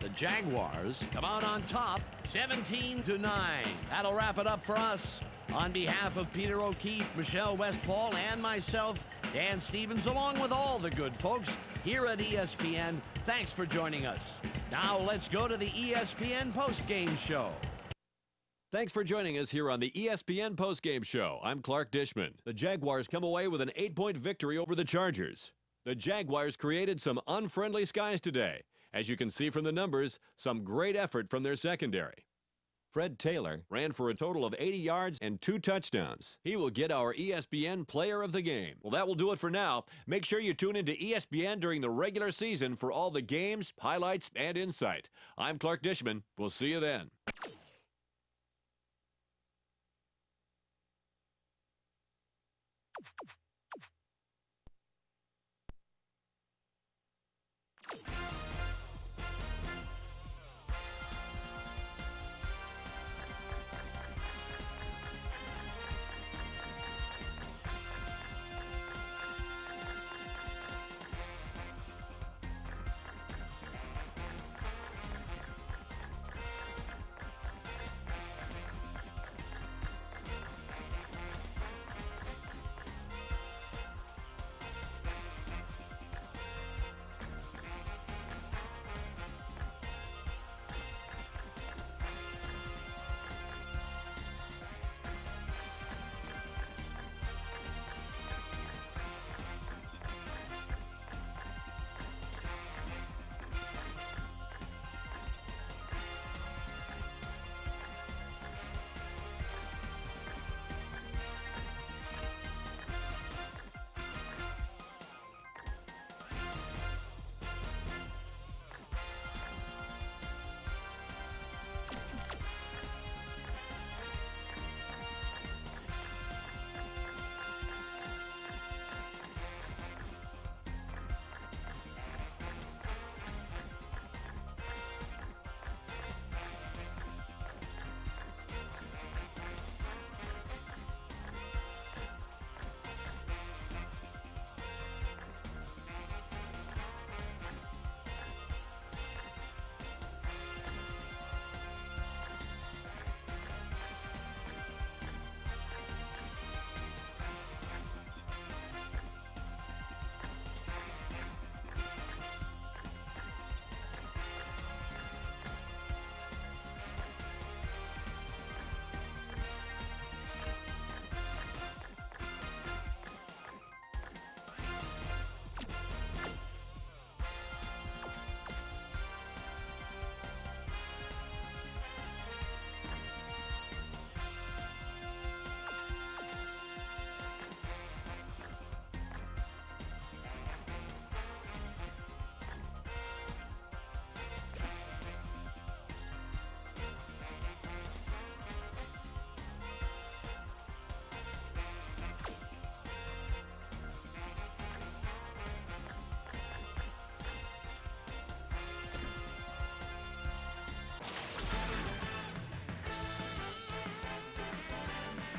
The Jaguars come out on top, 17-9. That'll wrap it up for us. On behalf of Peter O'Keefe, Michelle Westfall, and myself, Dan Stevens along with all the good folks here at ESPN. Thanks for joining us. Now let's go to the ESPN postgame show. Thanks for joining us here on the ESPN postgame show. I'm Clark Dishman. The Jaguars come away with an 8-point victory over the Chargers. The Jaguars created some unfriendly skies today. As you can see from the numbers, some great effort from their secondary. Fred Taylor ran for a total of 80 yards and 2 touchdowns. He will get our ESPN Player of the Game. Well, that will do it for now. Make sure you tune into ESPN during the regular season for all the games, highlights, and insight. I'm Clark Dishman. We'll see you then.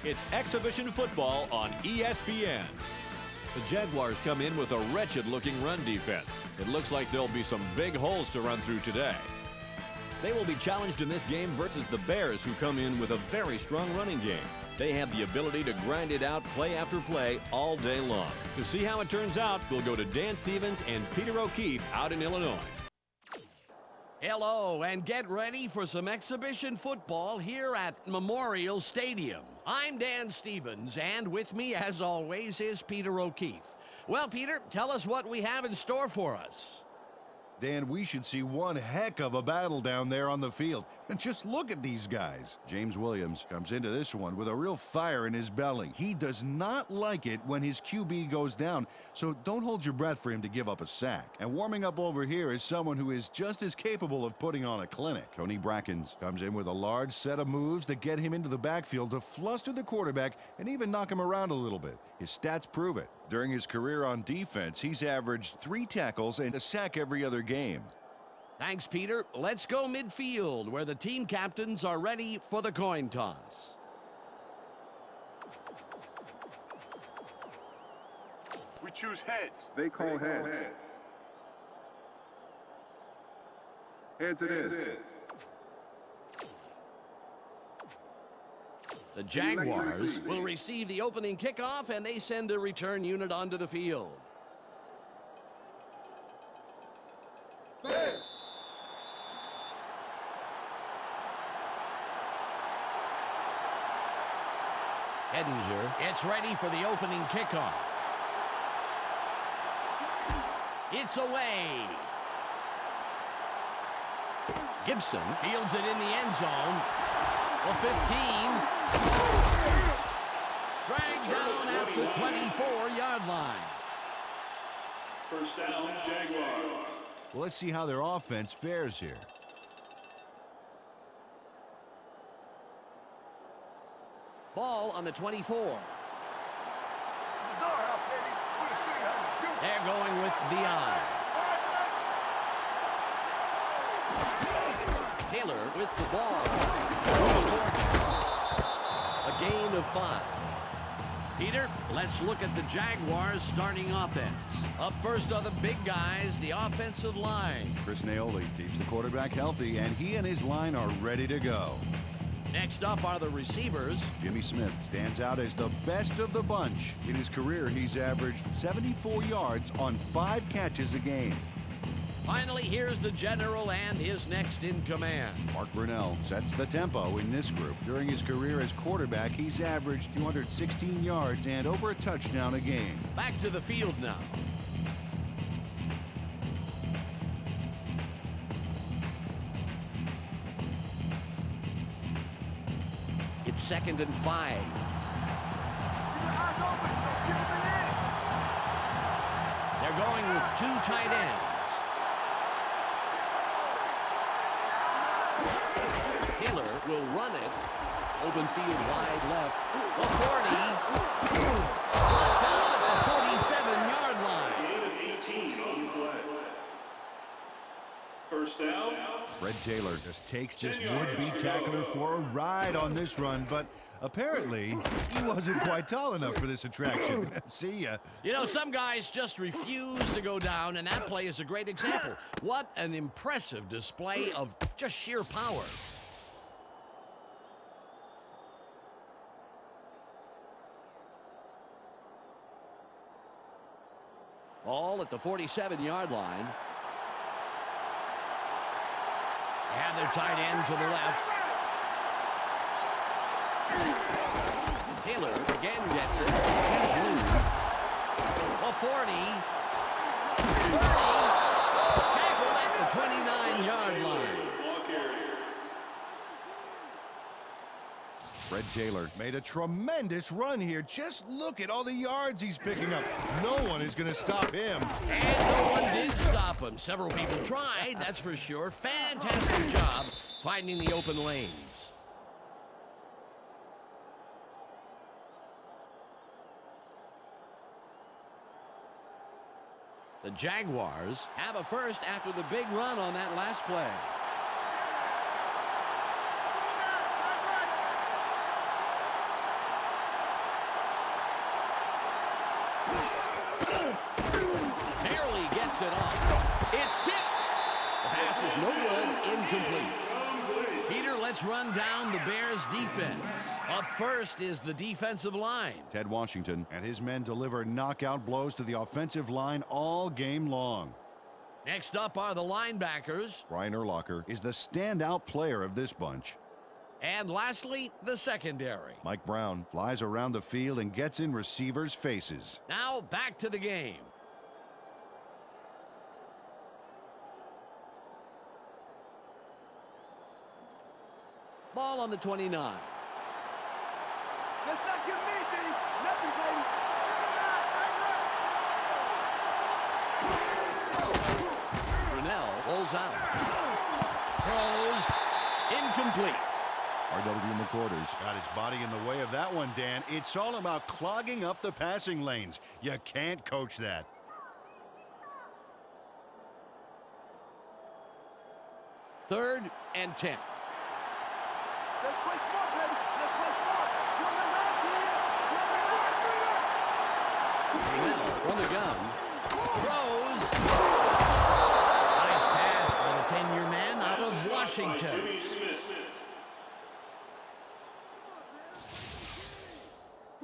It's exhibition football on ESPN. The Jaguars come in with a wretched-looking run defense. It looks like there'll be some big holes to run through today. They will be challenged in this game versus the Bears, who come in with a very strong running game. They have the ability to grind it out play after play all day long. To see how it turns out, we'll go to Dan Stevens and Peter O'Keefe out in Illinois. Hello, and get ready for some exhibition football here at Memorial Stadium. I'm Dan Stevens, and with me, as always, is Peter O'Keefe. Well, Peter, tell us what we have in store for us. Dan, we should see one heck of a battle down there on the field. And just look at these guys. James Williams comes into this one with a real fire in his belly. He does not like it when his QB goes down, so don't hold your breath for him to give up a sack. And warming up over here is someone who is just as capable of putting on a clinic. Tony Brackens comes in with a large set of moves that get him into the backfield to fluster the quarterback and even knock him around a little bit. His stats prove it. During his career on defense, he's averaged 3 tackles and a sack every other game. Thanks, Peter. Let's go midfield, where the team captains are ready for the coin toss. We choose heads. They call heads. Heads it is. The Jaguars will receive the opening kickoff, and they send a return unit onto the field. Edinger gets ready for the opening kickoff. It's away. Gibson fields it in the end zone. The 15. Dragged down at the 24-yard line. First down, Jaguar. Well, let's see how their offense fares here. Ball on the 24. They're going with the eye. Taylor with the ball. A gain of 5. Peter, let's look at the Jaguars starting offense. Up first are the big guys, the offensive line. Chris Naoli keeps the quarterback healthy, and he and his line are ready to go. Next up are the receivers. Jimmy Smith stands out as the best of the bunch. In his career, he's averaged 74 yards on 5 catches a game. Finally, here's the general and his next in command. Mark Brunell sets the tempo in this group. During his career as quarterback, he's averaged 216 yards and over a touchdown a game. Back to the field now. It's 2nd and 5. They're going with 2 tight ends. Taylor will run it. Open field wide left. The 40. Brought down at the 47-yard line. Gain of 18 on the play. First down. Fred Taylor just takes this would-be tackler for a ride on this run, but apparently he wasn't quite tall enough for this attraction. See ya. You know, some guys just refuse to go down, and that play is a great example. What an impressive display of just sheer power. Ball at the 47-yard line. And their tight end to the left. Taylor again gets it. A 40. 30. Tackled at the 29-yard line. Fred Taylor made a tremendous run here. Just look at all the yards he's picking up. No one is going to stop him. And no one did stop him. Several people tried, that's for sure. Fantastic job finding the open lanes. The Jaguars have a first after the big run on that last play. Barely gets it off. It's tipped. The pass is no good, incomplete. Peter, let's run down the Bears defense. Up first is the defensive line. Ted Washington and his men deliver knockout blows to the offensive line all game long. Next up are the linebackers. Brian Urlacher is the standout player of this bunch. And lastly, the secondary. Mike Brown flies around the field and gets in receivers' faces. Now back to the game. Ball on the 29. Let's not give me things. Nothing, baby. Brunell rolls out. Throws incomplete. R.W. McQuarters got his body in the way of that one, Dan. It's all about clogging up the passing lanes. You can't coach that. Third and 10. Let's play smart, baby. Let's play smart. Brunell from the gun. Throws. Nice pass by the 10-year man out of Washington.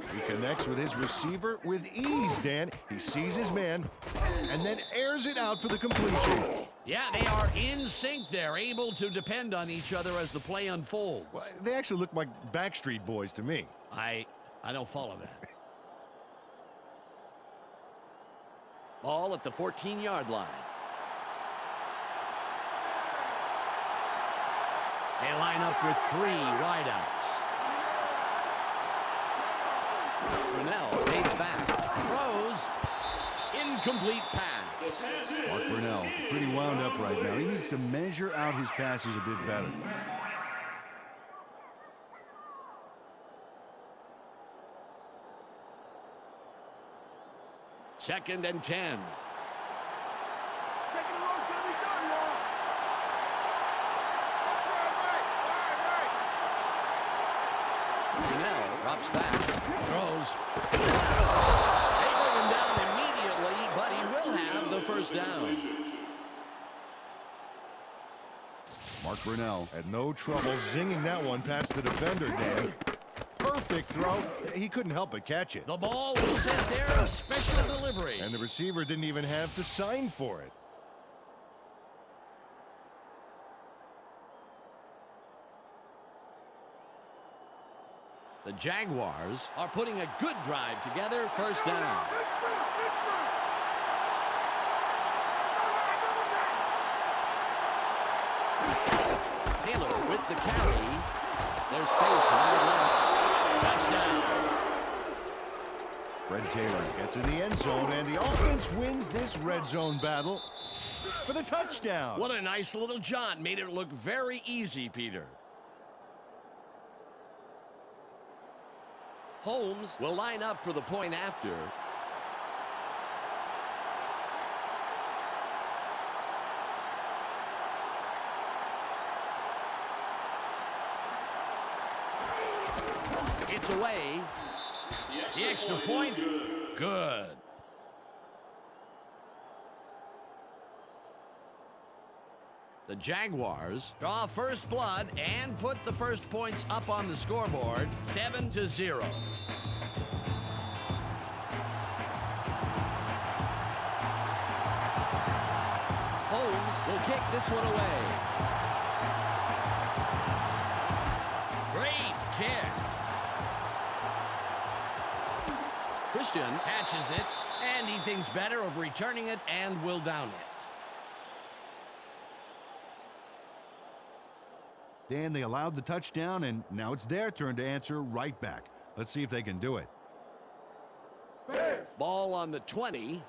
He connects with his receiver with ease, Dan. He sees his man and then airs it out for the completion. Yeah, they are in sync there, able to depend on each other as the play unfolds. Well, they actually look like Backstreet Boys to me. I don't follow that. Ball at the 14-yard line. They line up with 3 wideouts. Brunell fades back, throws, incomplete pass. Mark Brunell, pretty wound up right now. He needs to measure out his passes a bit better. Second and 10. Brunell drops back, throws. They bring him down immediately, but he will have the first down. Mark Brunell had no trouble zinging that one past the defender, Dan. Perfect throw. He couldn't help but catch it. The ball was sent there, special delivery. And the receiver didn't even have to sign for it. The Jaguars are putting a good drive together. First down. Taylor with the carry. There's space wide left. Touchdown. Fred Taylor gets in the end zone, and the offense wins this red zone battle for the touchdown. What a nice little jaunt. Made it look very easy, Peter. Holmes will line up for the point after. It's away. The extra point, good. The Jaguars draw first blood and put the first points up on the scoreboard, 7-0. Holmes will kick this one away. Great kick. Christian catches it, and he thinks better of returning it and will down it. Dan, they allowed the touchdown, and now it's their turn to answer right back. Let's see if they can do it. Ball on the 20.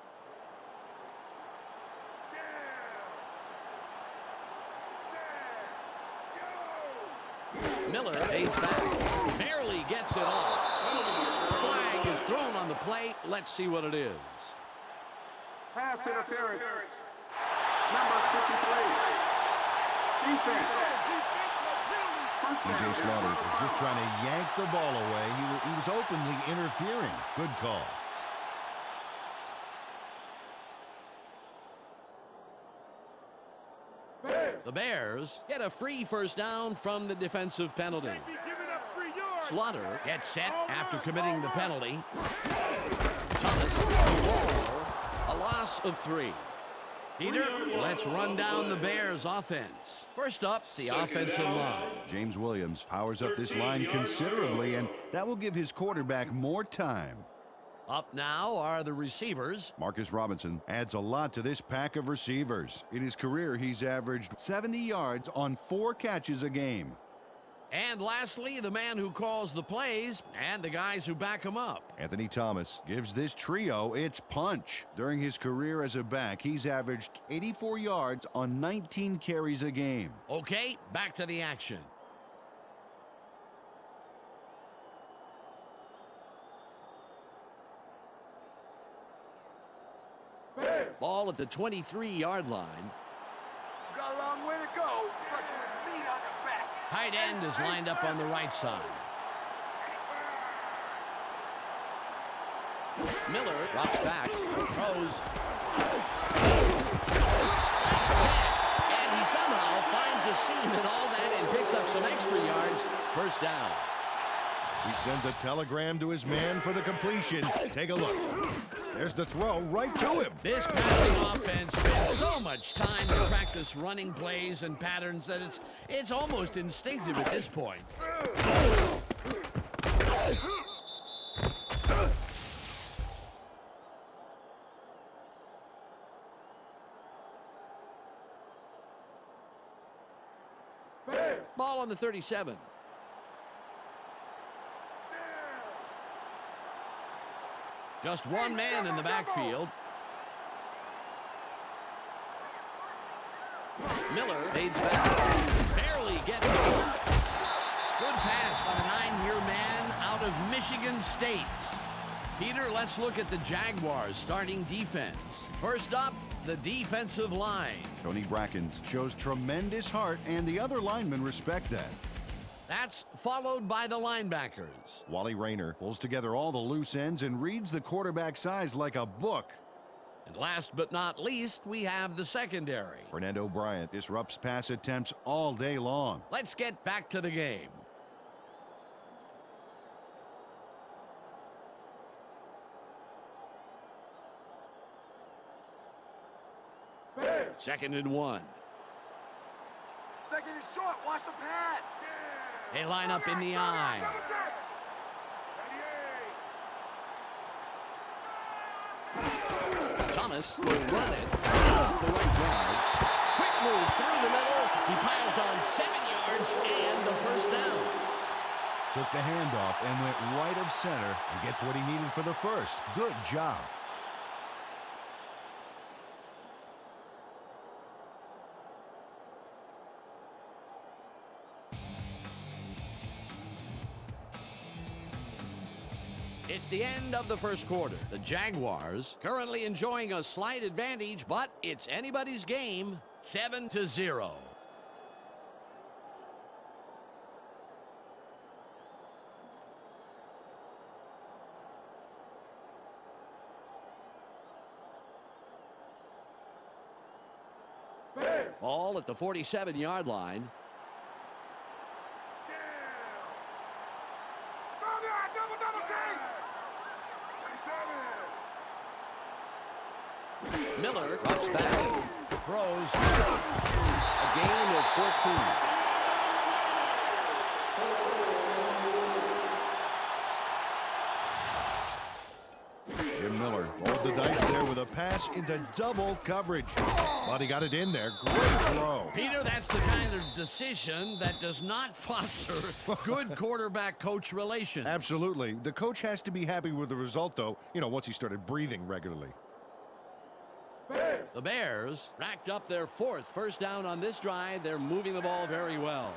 Miller fades back. Barely gets it off. Flag is thrown on the play. Let's see what it is. Pass interference. Number 53. Defense. DJ Slaughter was just trying to yank the ball away. He was openly interfering. Good call. The Bears get a free first down from the defensive penalty. Slaughter gets set after committing the penalty. Thomas, the ball, a loss of 3. Peter, let's run down the Bears offense. First up, the offensive line. James Williams powers up this line considerably, and that will give his quarterback more time. Up now are the receivers. Marcus Robinson adds a lot to this pack of receivers. In his career, he's averaged 70 yards on 4 catches a game. And lastly, the man who calls the plays and the guys who back him up. Anthony Thomas gives this trio its punch. During his career as a back, he's averaged 84 yards on 19 carries a game. Okay, back to the action. Ball at the 23-yard line. Got a long way to go. Especially with meat on the back. Tight end is lined up on the right side. Miller drops back, throws. Nice catch. And he somehow finds a seam in all that and picks up some extra yards. First down. He sends a telegram to his man for the completion. Take a look. There's the throw right to him. This passing offense spends so much time to practice running plays and patterns that it's almost instinctive at this point. Ball on the 37. Just one man in the backfield. Miller fades back. Barely gets it. Good pass by the 9-year man out of Michigan State. Peter, let's look at the Jaguars starting defense. First up, the defensive line. Tony Brackens shows tremendous heart, and the other linemen respect that. That's followed by the linebackers. Wally Rayner pulls together all the loose ends and reads the quarterback's eyes like a book. And last but not least, we have the secondary. Fernando Bryant disrupts pass attempts all day long. Let's get back to the game. Second and 1. Second is short. Watch the pass. They line up in the eye. Thomas will run it off the right guard. Quick move through the middle. He piles on 7 yards and the first down. Took the handoff and went right of center and gets what he needed for the first. Good job. It's the end of the first quarter. The Jaguars currently enjoying a slight advantage, but it's anybody's game, 7-0. Ball at the 47-yard line. Miller drops back, throws, a gain of 14. Jim Miller rolled the dice there with a pass into double coverage. But he got it in there. Great throw. Peter, that's the kind of decision that does not foster good quarterback-coach relations. Absolutely. The coach has to be happy with the result, though, once he started breathing regularly. The Bears racked up their 4th first down on this drive. They're moving the ball very well.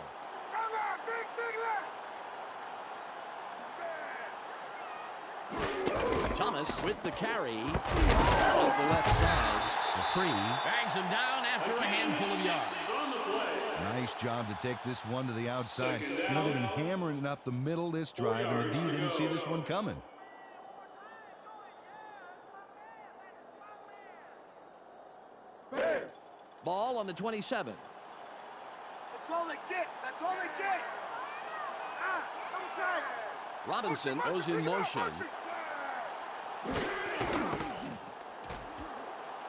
Thomas with the carry off the left side. McCree bangs him down after a handful of yards. Nice job to take this one to the outside. They've been hammering it up the middle this drive, and the D didn't see this one coming. Ball on the 27. That's all they get. That's all they get. Robinson goes in motion. On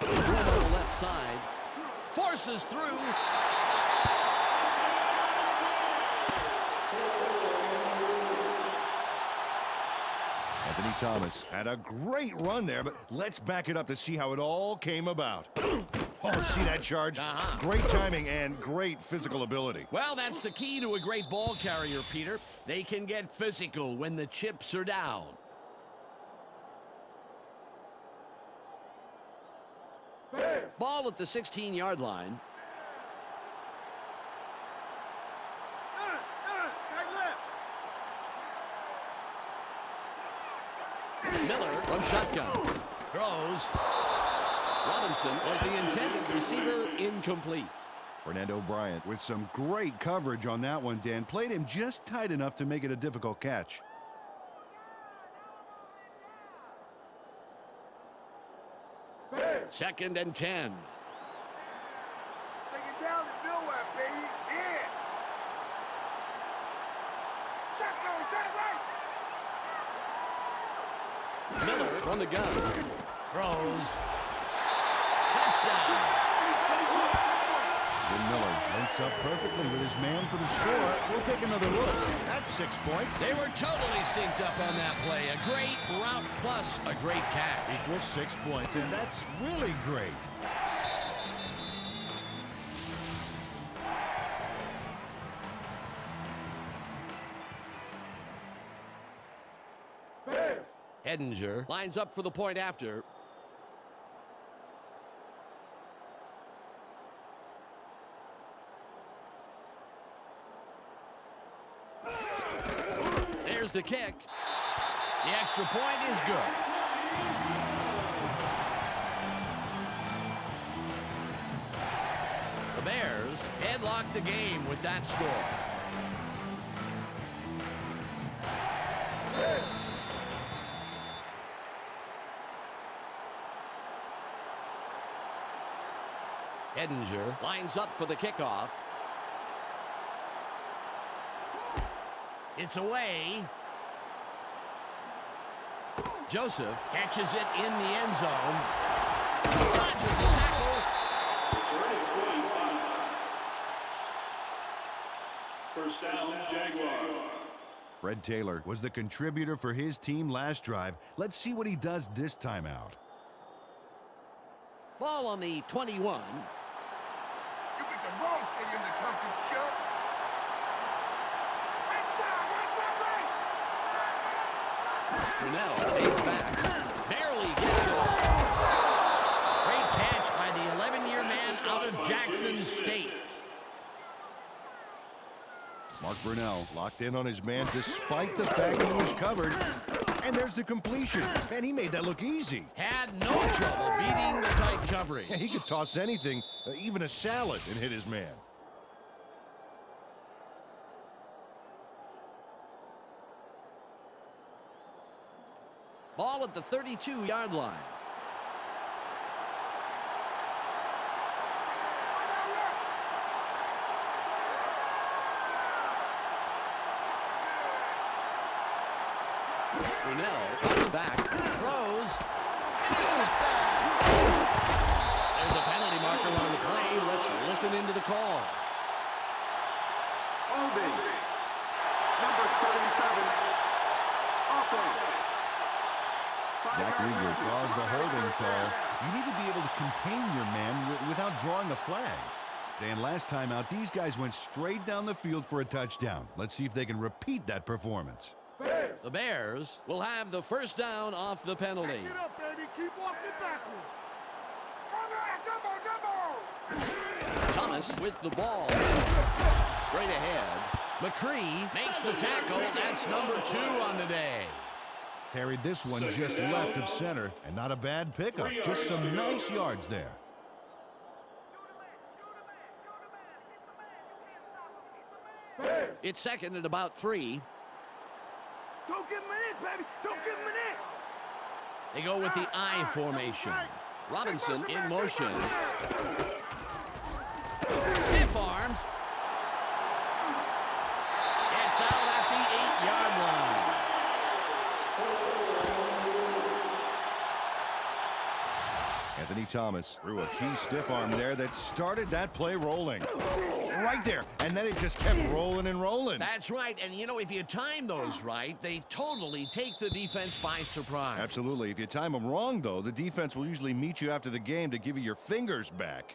the left side. Forces through. Anthony Thomas had a great run there, but let's back it up to see how it all came about. Oh, see that charge? Great timing and great physical ability. Well, that's the key to a great ball carrier, Peter. They can get physical when the chips are down. Ball at the 16-yard line. Miller from shotgun. Throws. Robinson was the intended receiver, incomplete. Fernando Bryant with some great coverage on that one, Dan. Played him just tight enough to make it a difficult catch. Second and 10. Take it down to nowhere, baby. Yeah. Miller on the gun. Throws. Touchdown. Jim Miller links up perfectly with his man for the score. We'll take another look. That's 6 points. They were totally synced up on that play. A great route plus a great catch. Equals 6 points, and that's really great. Edinger lines up for the point after. There's the kick. The extra point is good. The Bears headlock the game with that score. Edinger lines up for the kickoff. It's away. Joseph catches it in the end zone. Dodges the tackle. First down, Jaguar. Fred Taylor was the contributor for his team last drive. Let's see what he does this time out. Ball on the 21. You picked the wrong stadium to come to, Chuck. Brunell takes back. Barely gets it off. Great catch by the 11-year man out of Jackson State. Mark Brunell locked in on his man despite the fact he was covered. And there's the completion. And he made that look easy. Had no trouble beating the tight coverage. Yeah, he could toss anything, even a salad, and hit his man. Ball at the 32-yard line. Brunell comes back, throws. There's a penalty marker on the play. Let's listen into the call. Holding. Number 77. Offense. Jack Leger calls the holding call. You need to be able to contain your man without drawing a flag. Dan, last time out, these guys went straight down the field for a touchdown. Let's see if they can repeat that performance. The Bears will have the first down off the penalty. Get up, baby. Keep walking backwards. Thomas with the ball. Straight ahead. McCree makes the tackle. That's number 2 on the day. Carried this one just left of center, and not a bad pickup. Just some nice yards there. It's second at about 3. Don't give him an inch, baby. Don't give him an inch. They go with the I formation. Robinson in motion. Stiff arms. It's out at the 8-yard line. Anthony Thomas threw a key stiff arm there that started that play rolling. Right there. And then it just kept rolling and rolling. That's right. And, you know, if you time those right, they totally take the defense by surprise. Absolutely. If you time them wrong, though, the defense will usually meet you after the game to give you your fingers back.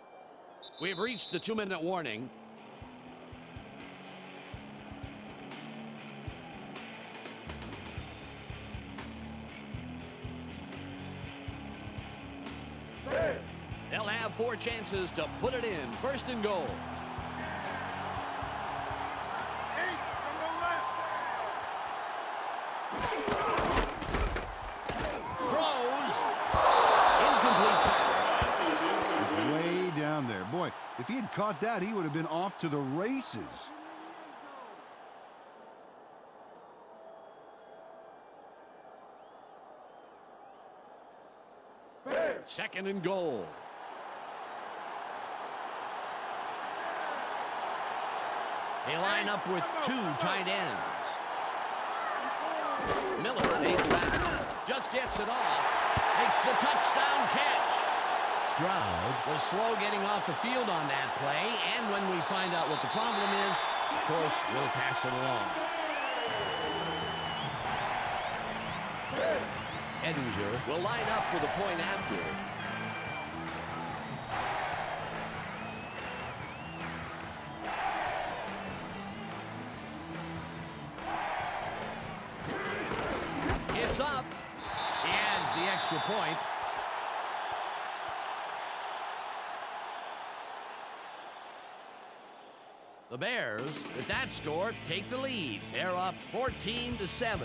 We've reached the 2-minute warning. They'll have 4 chances to put it in. First and goal. Throws. Incomplete pass. It's way down there. Boy, if he had caught that, he would have been off to the races. Second and goal. They line up with 2 tight ends. Fades back. Just gets it off. Makes the touchdown catch. Stroud was slow getting off the field on that play, and when we find out what the problem is, of course, we'll pass it along. Edinger will line up for the point after. It's up. He adds the extra point. The Bears, with that score, take the lead. They're up 14-7.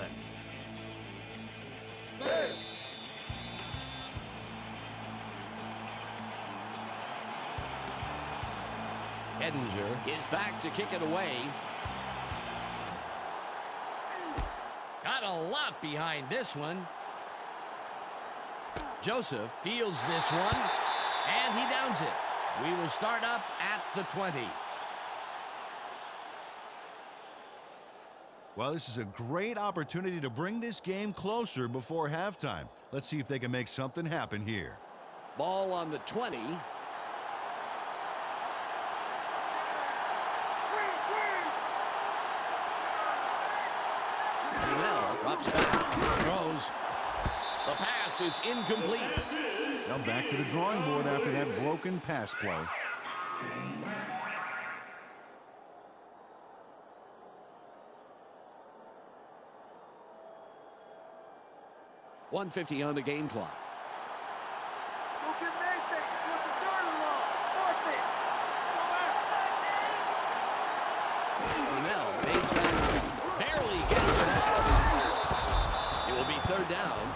Edinger is back to kick it away. Got a lot behind this one. Joseph fields this one, and he downs it. We will start up at the 20. Well, this is a great opportunity to bring this game closer before halftime. Let's see if they can make something happen here. Ball on the 20. Janelle drops back. Throws. The pass is incomplete. Now back to the drawing board after that broken pass play. .150 on the game clock. Cornell fades back. Barely gets it off. It will be third down.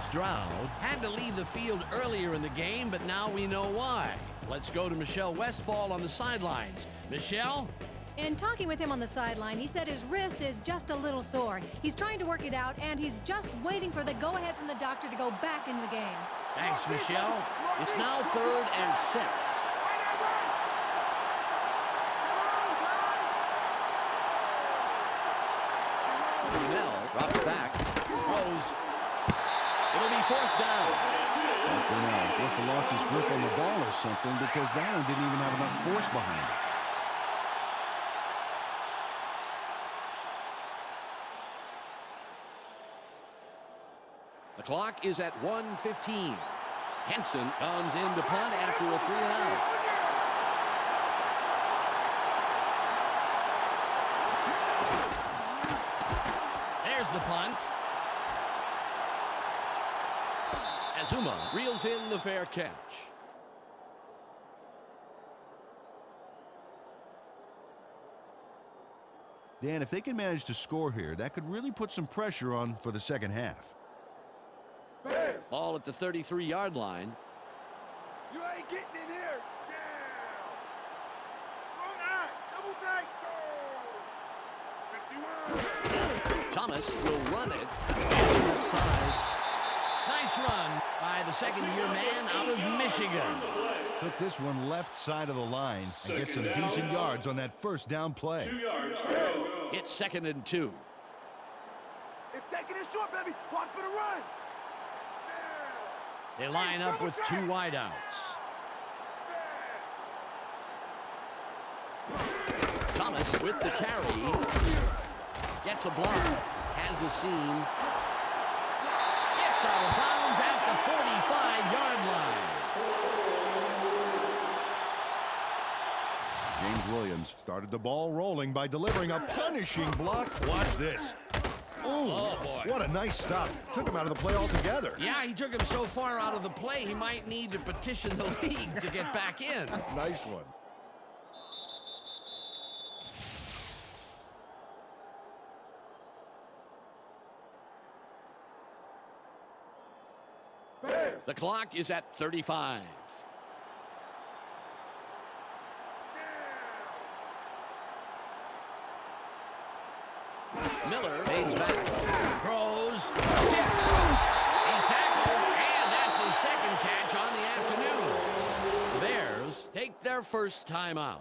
Stroud had to leave the field earlier in the game, but now we know why. Let's go to Michelle Westfall on the sidelines. Michelle? In talking with him on the sideline, he said his wrist is just a little sore. He's trying to work it out, and he's just waiting for the go-ahead from the doctor to go back into the game. Thanks, Michelle. It's now 3rd and 6. Cornell drops back. Throws. It'll be 4th down. Cornell must have lost his grip on the ball or something, because that one didn't even have enough force behind it. The clock is at 1:15. Henson comes in to punt after a 3-and-out. There's the punt. Azuma reels in the fair catch. Dan, if they can manage to score here, that could really put some pressure on for the second half. Ball at the 33-yard line. You ain't getting in here. Thomas will run it left side. Nice run by the second-year man out of Michigan. Took this one left side of the line and get some decent yards on that first down play. 2 yards. Go. It's 2nd and 2. It's taking it short, baby. Watch for the run. They line up with 2 wideouts. Thomas with the carry. Gets a block. Has a seam. Gets out of bounds at the 45-yard line. James Williams started the ball rolling by delivering a punishing block. Watch this. Ooh, oh, boy. What a nice stop. Took him out of the play altogether. Yeah, he took him so far out of the play, he might need to petition the league to get back in. Nice one. The clock is at 35. Miller fades back. Throws. He's tackled. And that's his second catch on the afternoon. The Bears take their first timeout.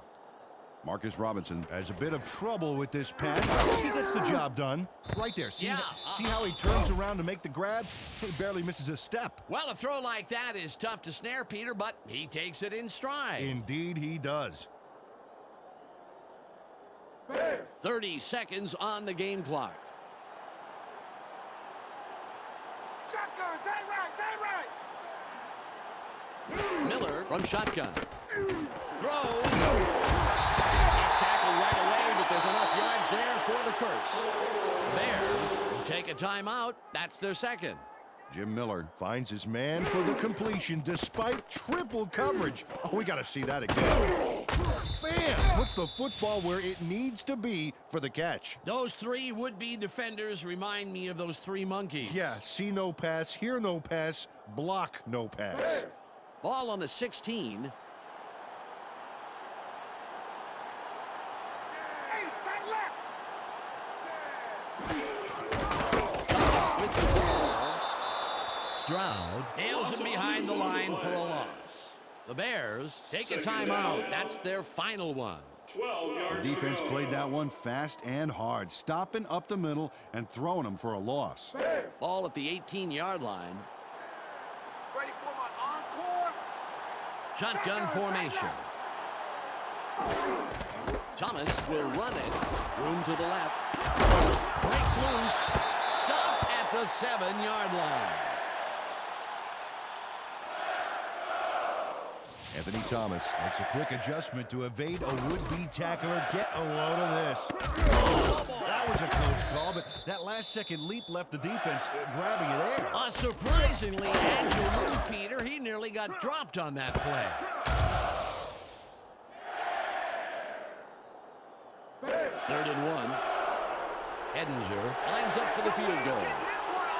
Marcus Robinson has a bit of trouble with this pass. He gets the job done. Right there. See how he turns around to make the grab? He barely misses a step. Well, a throw like that is tough to snare, Peter, but he takes it in stride. Indeed he does. 30 seconds on the game clock. Shotgun, take right. Miller from shotgun. Throws. He's tackled right away, but there's enough yards there for the first. Bears will take a timeout. That's their second. Jim Miller finds his man for the completion despite triple coverage. Oh, we got to see that again. Bam! Puts the football where it needs to be for the catch. Those three would-be defenders remind me of those three monkeys. Yeah, see no pass, hear no pass, block no pass. Ball on the 16. Hey, stay left. With the ball. Stroud nails him behind the line for a loss. The Bears take a timeout. That's their final one. 12 yards. The defense played that one fast and hard, stopping up the middle and throwing them for a loss. Ball at the 18-yard line. Ready for my encore? Shotgun formation. Thomas will run it. Room to the left. Breaks loose. Stop at the 7-yard line. Anthony Thomas makes a quick adjustment to evade a would-be tackler. Get a load of this. That was a close call, but that last-second leap left the defense grabbing it there. A surprisingly agile move, Peter. He nearly got dropped on that play. Third and one. Edinger lines up for the field goal.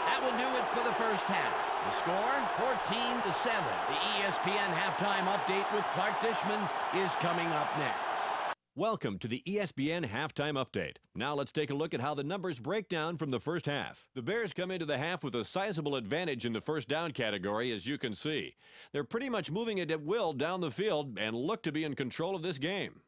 That will do it for the first half. The score, 14-7. The ESPN halftime update with Clark Dishman is coming up next. Welcome to the ESPN halftime update. Now let's take a look at how the numbers break down from the first half. The Bears come into the half with a sizable advantage in the first down category, as you can see. They're pretty much moving it at will down the field and look to be in control of this game.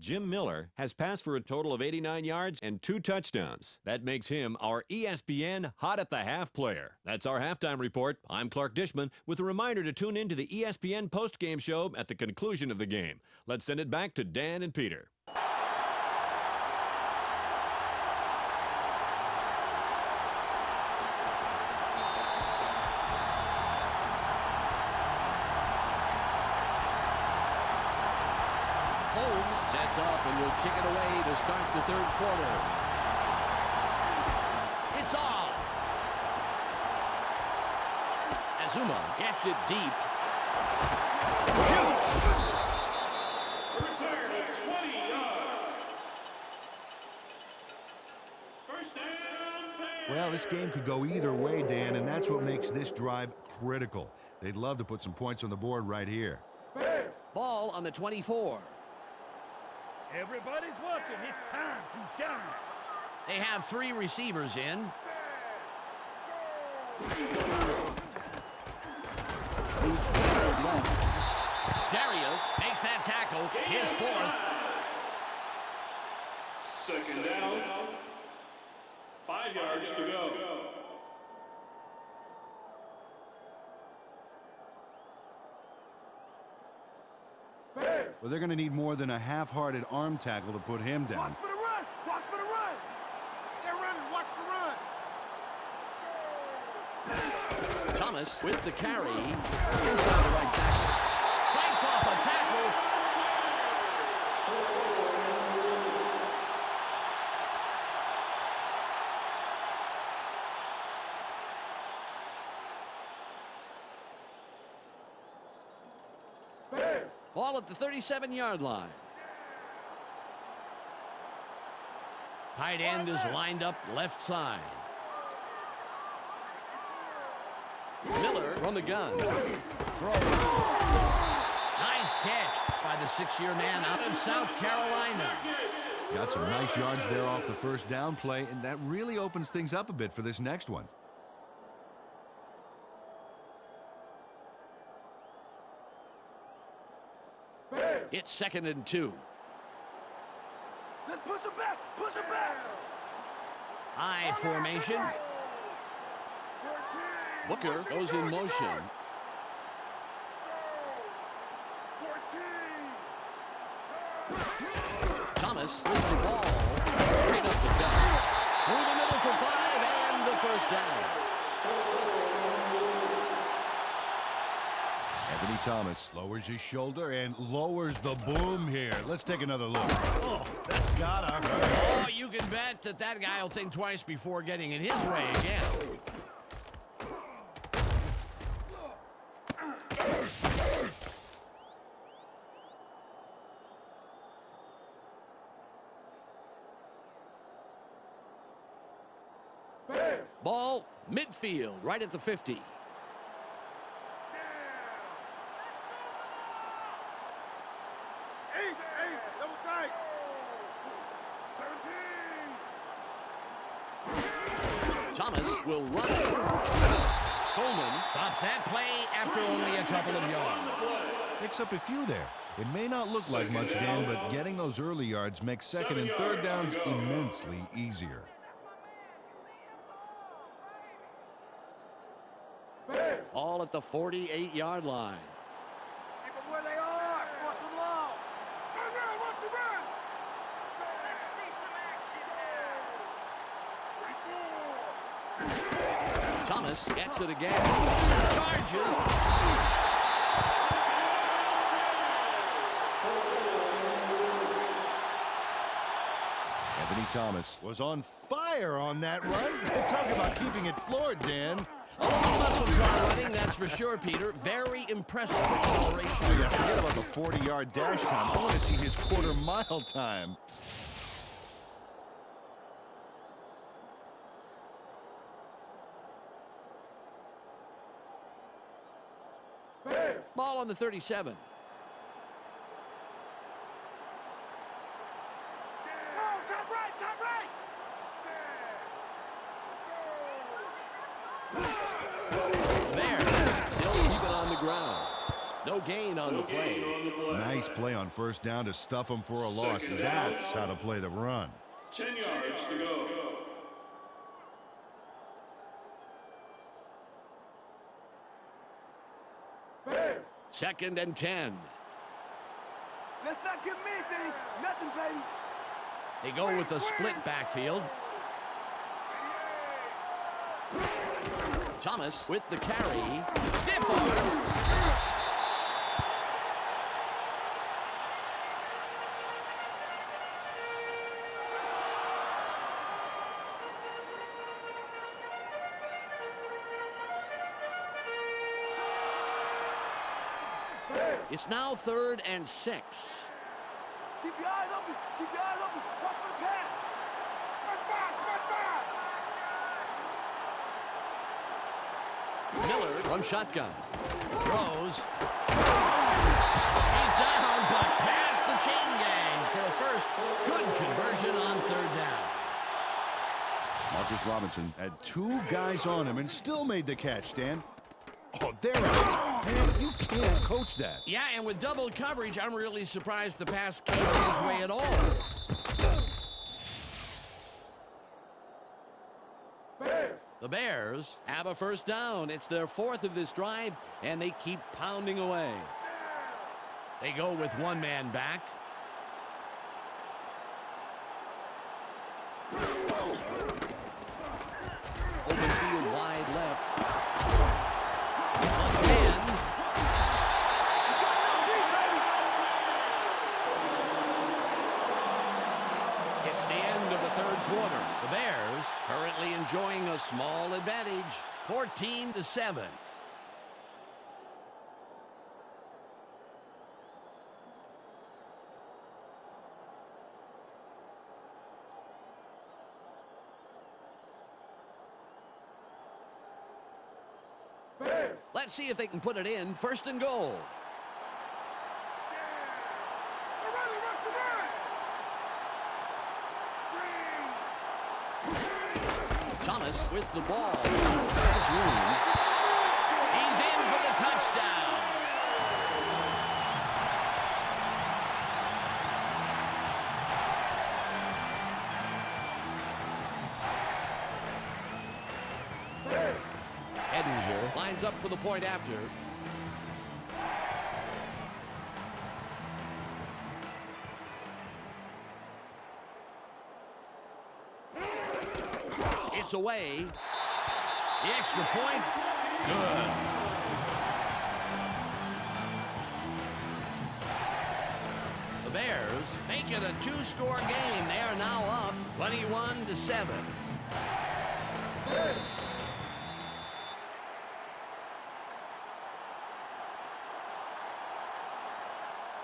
Jim Miller has passed for a total of 89 yards and 2 touchdowns. That makes him our ESPN Hot at the Half player. That's our halftime report. I'm Clark Dishman with a reminder to tune in to the ESPN postgame show at the conclusion of the game. Let's send it back to Dan and Peter. Up and will kick it away to start the third quarter. It's off. Azuma gets it deep. Shoots. Return at 20 yards. First down. Well, this game could go either way, Dan, and that's what makes this drive critical. They'd love to put some points on the board right here. Ball on the 24. Everybody's watching. It's time to shine. They have 3 receivers in. Darius makes that tackle. His 4th. Second down. 5 yards to go. Well, they're going to need more than a half-hearted arm tackle to put him down. Watch for the run. Watch for the run. They're running. Watch the run. Thomas with the carry. Inside the right tackle. Fights off a tackle. Ball at the 37-yard line. Tight end is lined up left side. Miller from the gun. Throws. Nice catch by the 6-year man out of South Carolina. Got some nice yards there off the first down play, and that really opens things up a bit for this next one. It's 2nd and 2. Let's push him back. Push him back. I formation. Booker goes in motion. Thomas with the ball. Straight up the gut. Through the middle for 5 and the first down. Anthony Thomas lowers his shoulder and lowers the boom here. Let's take another look. Oh, that's gotta hurt. Oh, you can bet that guy will think twice before getting in his way again. Ball midfield, right at the 50. Ace, double tight. 17. Thomas will run it. Coleman stops that play after only a couple of yards. Picks up a few there. It may not look like much, Dan, but getting those early yards makes second and third downs immensely easier. All at the 48-yard line. Keep them where they are. Force them low. Run, watch the run. Thomas gets it again. Charges. Anthony Thomas was on fire on that run. Talk about keeping it floored, Dan. Oh, muscle car running, that's for sure, Peter. Very impressive acceleration. Yeah, forget about the 40-yard dash time. I want to see his quarter-mile time. Ball on the 37. No gain on the play. Nice play on first down to stuff him for a loss. That's how to play the run. 10 yards to go. Second and 10. Let's not give me anything. Nothing, baby. They go with the split backfield. Thomas with the carry. Stiff arms. It's now 3rd and 6. Keep your eyes open. Keep your eyes open. Watch for the pass. Miller from shotgun. Throws. He's down, but past the chain gang for a first. Good conversion on 3rd down. Marcus Robinson had 2 guys on him and still made the catch, Dan. Oh, there it is. Man, you can't coach that. Yeah, and with double coverage, I'm really surprised the pass came his way at all. The Bears have a first down. It's their 4th of this drive, and they keep pounding away. They go with one man back. Open field wide left. Again. It's the end of the 3rd quarter. The Bears currently enjoying a small advantage, 14-7. Let's see if they can put it in. 1st and goal. Thomas with the ball. There's room. He's in for the touchdown. lines up for the point after. It's away. The extra point. Good. The Bears make it a two-score game. They are now up 21-7.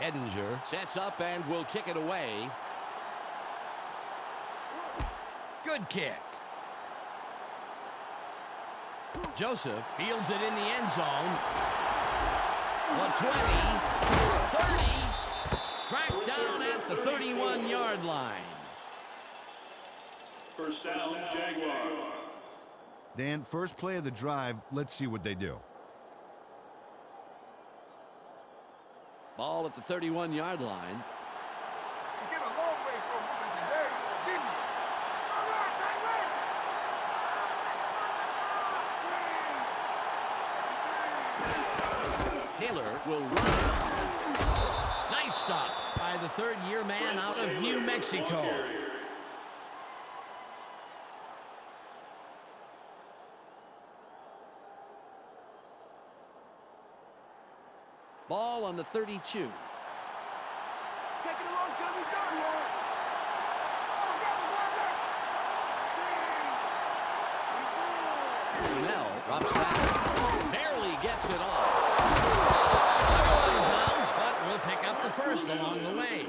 Edinger sets up and will kick it away. Good kick. Joseph fields it in the end zone. 20, 30, tracked down at the 31-yard line. First down, Jaguar. Dan, first play of the drive. Let's see what they do. Ball at the 31-yard line. You get a long way from moving today, didn't you? Taylor will run. Nice stop by the third-year man out of New Mexico. Ball on the 32. Taking a long time, he's done, man. Brunell drops back. Barely gets it off. Out of bounds, but will pick up the first along the way.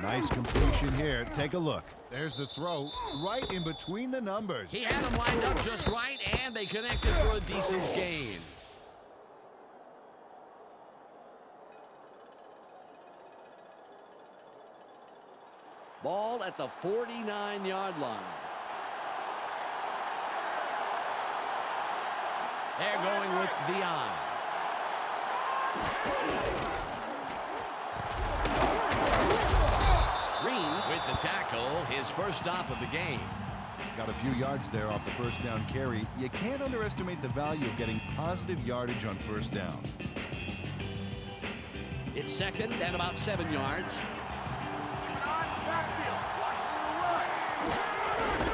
Nice completion here. Take a look. There's the throw right in between the numbers. He had them lined up just right, and they connected for a decent gain. Ball at the 49-yard line. They're going with the eye. Green with the tackle, his first stop of the game. Got a few yards there off the first down carry. You can't underestimate the value of getting positive yardage on first down. It's second and about 7 yards.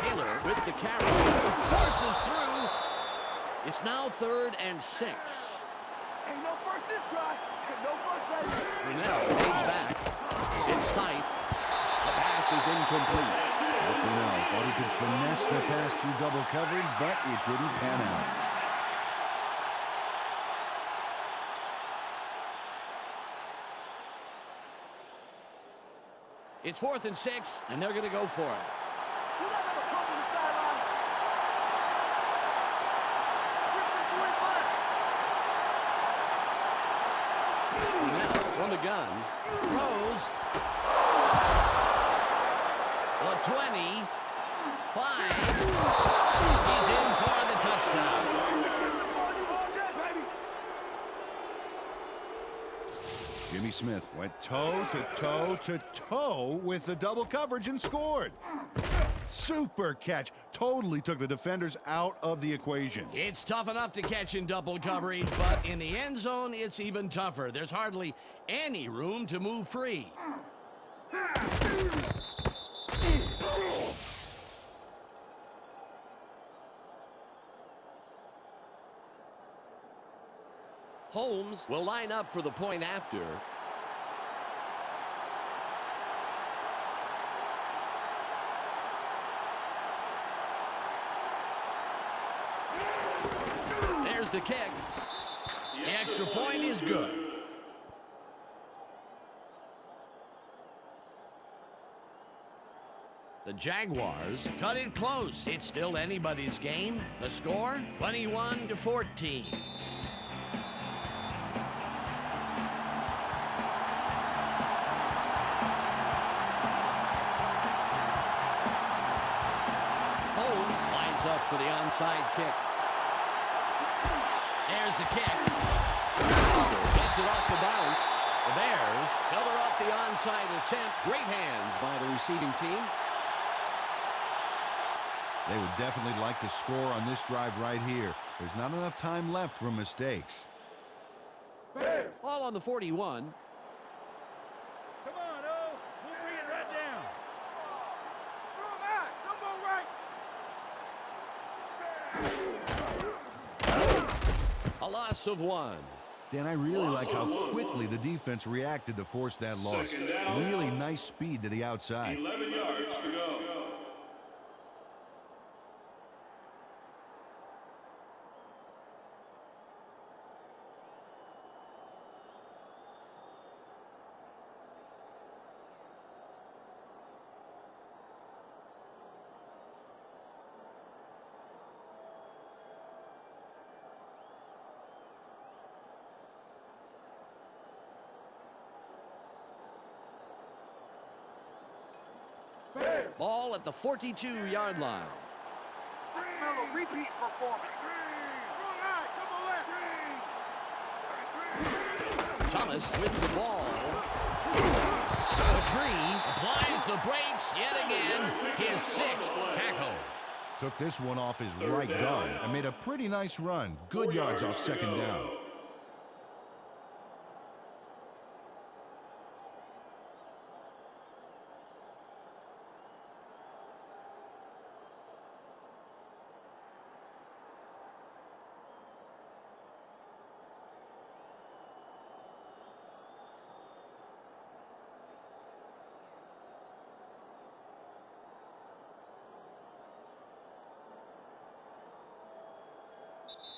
Taylor with the carry. Forces through. It's now 3rd and 6. Ain't no first this try. No first that. Brunell fades back. Sits tight. The pass is incomplete. Brunell thought he could finesse the pass through double coverage, but it didn't pan out. It's 4th and 6, and they're going to go for it. Now, on the gun, throws. The 20, 5. He's in for the touchdown. Jimmy Smith went toe-to-toe-to-toe with the double coverage and scored. Super catch. Totally took the defenders out of the equation. It's tough enough to catch in double coverage, but in the end zone, it's even tougher. There's hardly any room to move free. Holmes will line up for the point after. There's the kick. The extra point is good. The Jaguars cut it close. It's still anybody's game. The score, 21-14. Up for the onside kick. There's the kick. Gets it off the bounce. The Bears cover up the onside attempt. Great hands by the receiving team. They would definitely like to score on this drive right here. There's not enough time left for mistakes. Ball on the 41. Come on, O. We'll bring it right down. Throw that. A loss of 1. Dan, I really like how quickly the defense reacted to force that loss. Really nice speed to the outside. 11 yards to go. Ball at the 42-yard line. I smell a repeat performance. Thomas with the ball. McCree applies the brakes yet again. His 6th tackle. Took this one off his right guard and made a pretty nice run. Good yards off second down.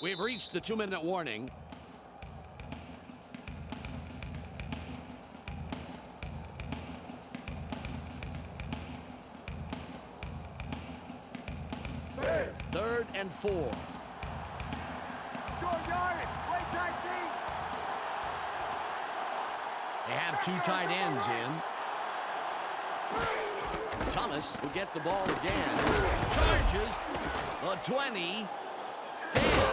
We've reached the 2-minute warning. Third and 4. Short yardage. Play tight deep. They have 2 tight ends in. Thomas will get the ball again. Charges the 20. 10. Dragged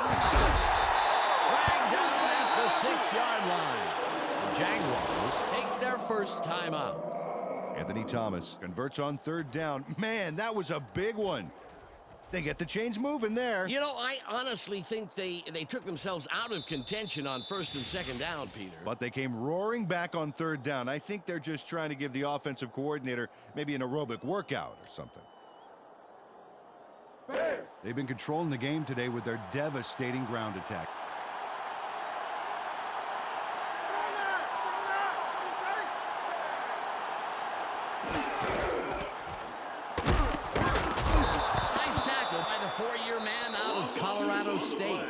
down at the 6-yard line. The Jaguars take their first timeout. Anthony Thomas converts on third down. Man, that was a big one. They get the chains moving there. You know, I honestly think they took themselves out of contention on first and second down, Peter. But they came roaring back on third down. I think they're just trying to give the offensive coordinator maybe an aerobic workout or something. They've been controlling the game today with their devastating ground attack. Nice tackle by the 4-year man out of Colorado State.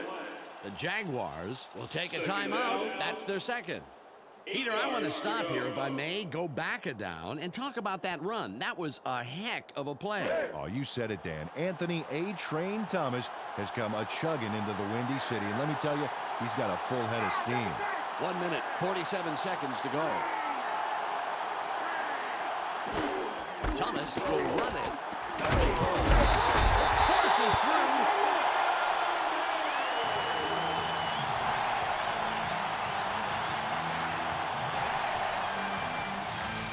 The Jaguars will take a timeout. That's their second. Peter, I want to stop here, if I may, go back a down and talk about that run. That was a heck of a play. Oh, you said it, Dan. Anthony A-Train Thomas has come a-chugging into the Windy City. And let me tell you, he's got a full head of steam. 1 minute, 47 seconds to go. Thomas will run it. Forces through.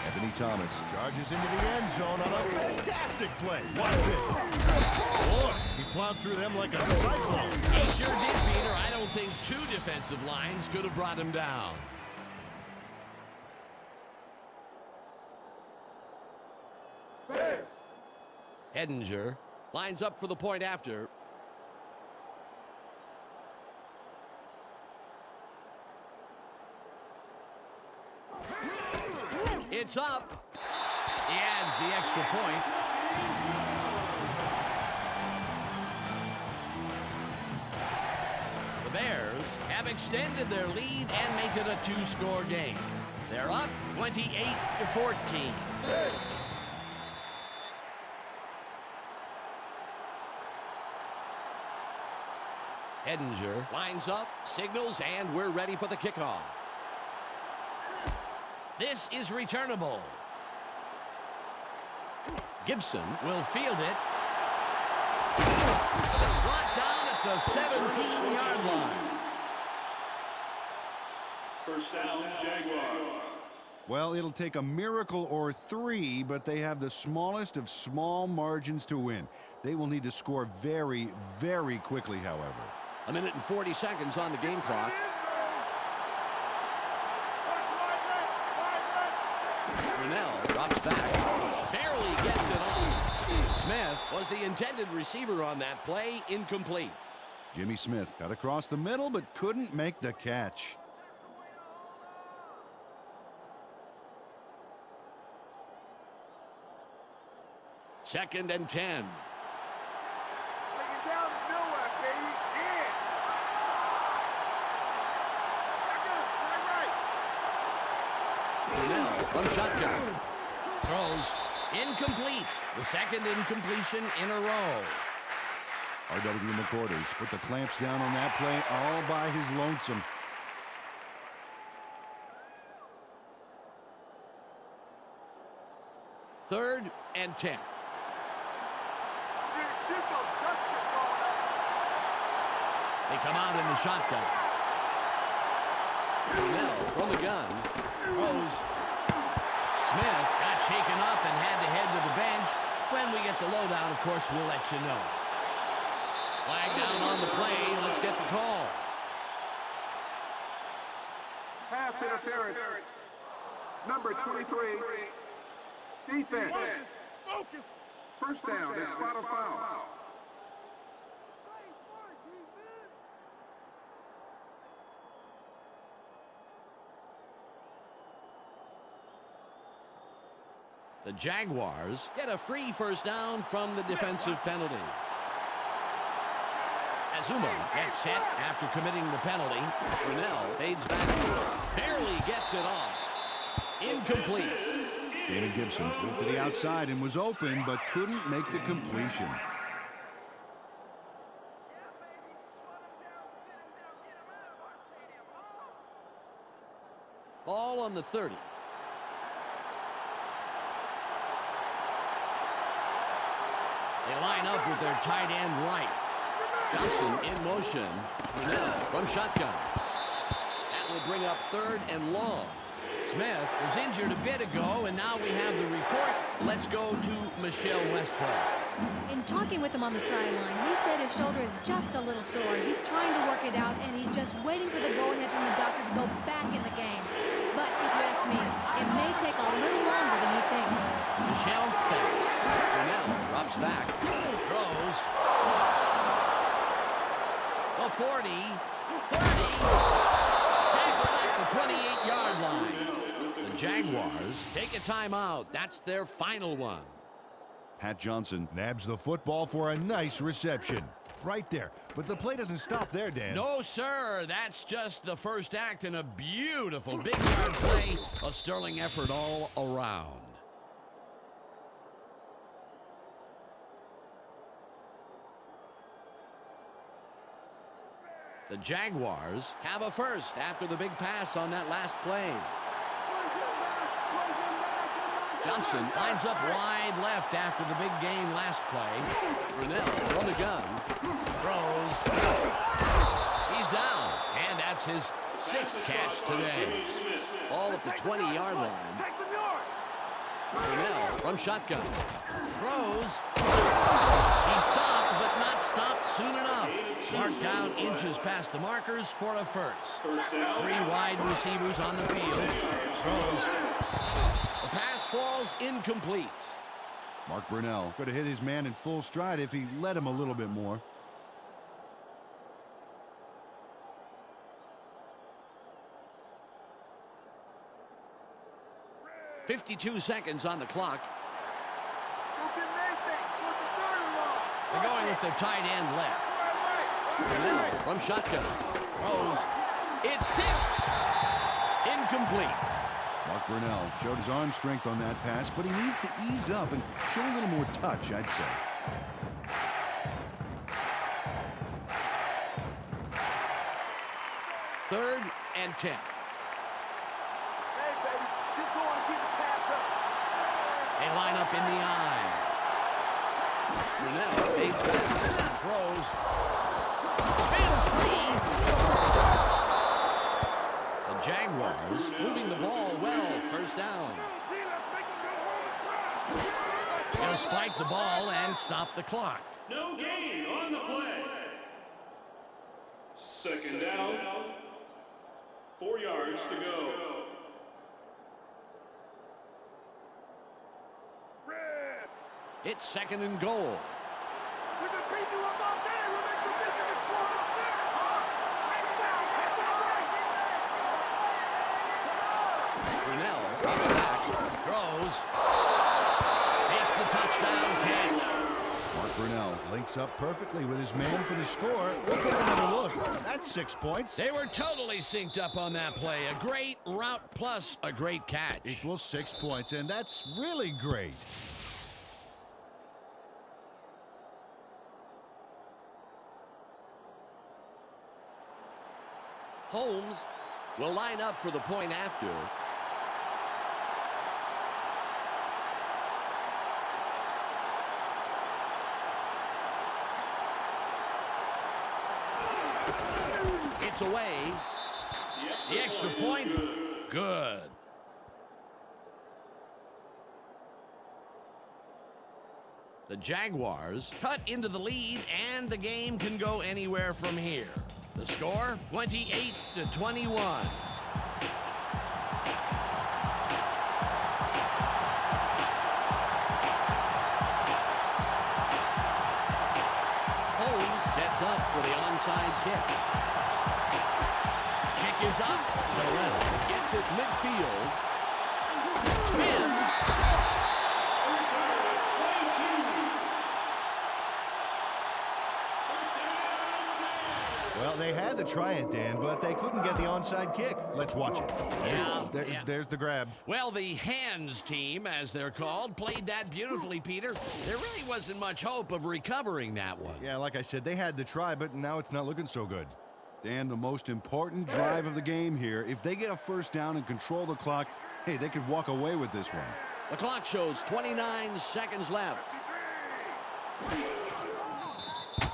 Anthony Thomas charges into the end zone on a fantastic play. Watch this. Boy, he plowed through them like a cyclone. He sure did, Peter. I don't think 2 defensive lines could have brought him down. Edinger lines up for the point after. It's up. He adds the extra point. The Bears have extended their lead and make it a 2-score game. They're up 28-14. Edinger lines up, signals, and we're ready for the kickoff. This is returnable. Gibson will field it. Brought down at the 17-yard line. First down, Jaguar. Well, it'll take a miracle or 3, but they have the smallest of small margins to win. They will need to score very, very quickly, however. 1 minute and 40 seconds on the game clock. Brunell drops back. Barely gets it off. Smith was the intended receiver on that play. Incomplete. Jimmy Smith got across the middle, but couldn't make the catch. Second and 10. Brunell from shotgun. Throws incomplete. The second incompletion in a row. R.W. McCorders put the clamps down on that play all by his lonesome. Third and 10. They come out in the shotgun. Brunell from the gun. Throws. Smith got shaken up and had to head to the bench. When we get the lowdown, of course, we'll let you know. Flag down on the play. Let's get the call. Pass interference. Number 23. Defense. Focus. First down. That's spot or foul. The Jaguars get a free first down from the defensive penalty. Azuma gets set after committing the penalty. Brunell fades back. Barely gets it off. Incomplete. David Gibson moved to the outside and was open, but couldn't make the completion. Ball on the 30. They line up with their tight end right. Johnson in motion. Brunell from shotgun. That will bring up third and long. Smith was injured a bit ago, and now we have the report. Let's go to Michelle Westphal. In talking with him on the sideline, he said his shoulder is just a little sore. He's trying to work it out, and he's just waiting for the go-ahead from the doctor to go back in the game. But if you ask me, it may take a little longer than he thinks. Michelle thinks. Brunell drops back. Throws. The 40. 30. Back the 28-yard line. The Jaguars take a timeout. That's their final one. Pat Johnson nabs the football for a nice reception. Right there. But the play doesn't stop there, Dan. No, sir. That's just the first act in a beautiful big yard play. A sterling effort all around. The Jaguars have a first after the big pass on that last play. Johnson lines up wide left after the big game last play. Brunell from the gun. Throws. He's down. And that's his 6th catch today. All at the 20-yard line. Brunell from shotgun. Throws. He stopped, but not stopped soon enough. Marked down inches past the markers for a first. 3 wide receivers on the field. Throws. The pass falls incomplete. Mark Brunell could have hit his man in full stride if he let him a little bit more. .52 seconds on the clock. They're going with their tight end left. Brunell from shotgun. Throws. It's tipped. Incomplete. Mark Brunell showed his arm strength on that pass, but he needs to ease up and show a little more touch, I'd say. Third and 10. Hey, baby, keep going, keep the pass up. They line up in the eye. Brunell fades back. Throws. Spins free. The Jaguars moving the ball well. First first down. He'll spike the ball and stop the clock. No gain on the play. Second down. 4 yards to go. It's second and goal. Brunell comes back, throws, makes the touchdown catch. Mark Brunell links up perfectly with his man for the score. We'll take another look. That's 6 points. They were totally synced up on that play. A great route plus a great catch. Equals 6 points, and that's really great. Holmes will line up for the point after. It's away. The extra point, good. The Jaguars cut into the lead, and the game can go anywhere from here. The score, 28-21. Holmes sets up for the onside kick. Kick is up. Terrell gets it midfield. Spins. Well, they had to try it, Dan, but they couldn't get the onside kick. Let's watch it. There's the grab. Well, the hands team, as they're called, played that beautifully, Peter. There really wasn't much hope of recovering that one. Yeah, like I said, they had to try, but now it's not looking so good. Dan, the most important drive of the game here. If they get a first down and control the clock, hey, they could walk away with this one. The clock shows 29 seconds left.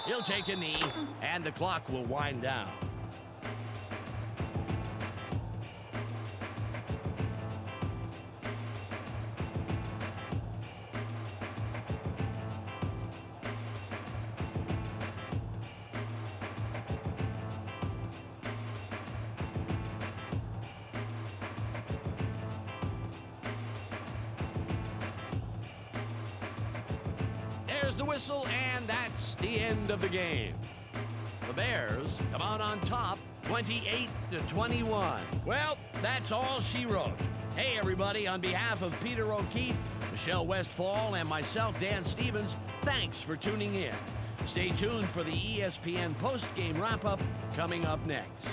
He'll take a knee, and the clock will wind down. There's the whistle, and that's the end of the game. The Bears come out on top, 28-21. Well, that's all she wrote. Hey, everybody, on behalf of Peter O'Keefe, Michelle Westfall, and myself, Dan Stevens, thanks for tuning in. Stay tuned for the ESPN postgame wrap-up coming up next.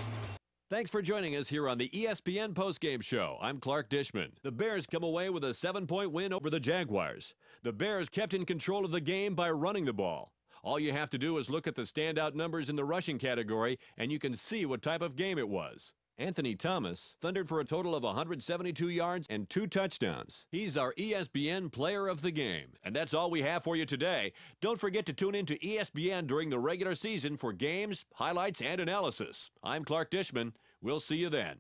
Thanks for joining us here on the ESPN postgame show. I'm Clark Dishman. The Bears come away with a 7-point win over the Jaguars. The Bears kept in control of the game by running the ball. All you have to do is look at the standout numbers in the rushing category, and you can see what type of game it was. Anthony Thomas thundered for a total of 172 yards and 2 touchdowns. He's our ESPN player of the game. And that's all we have for you today. Don't forget to tune in to ESPN during the regular season for games, highlights, and analysis. I'm Clark Dishman. We'll see you then.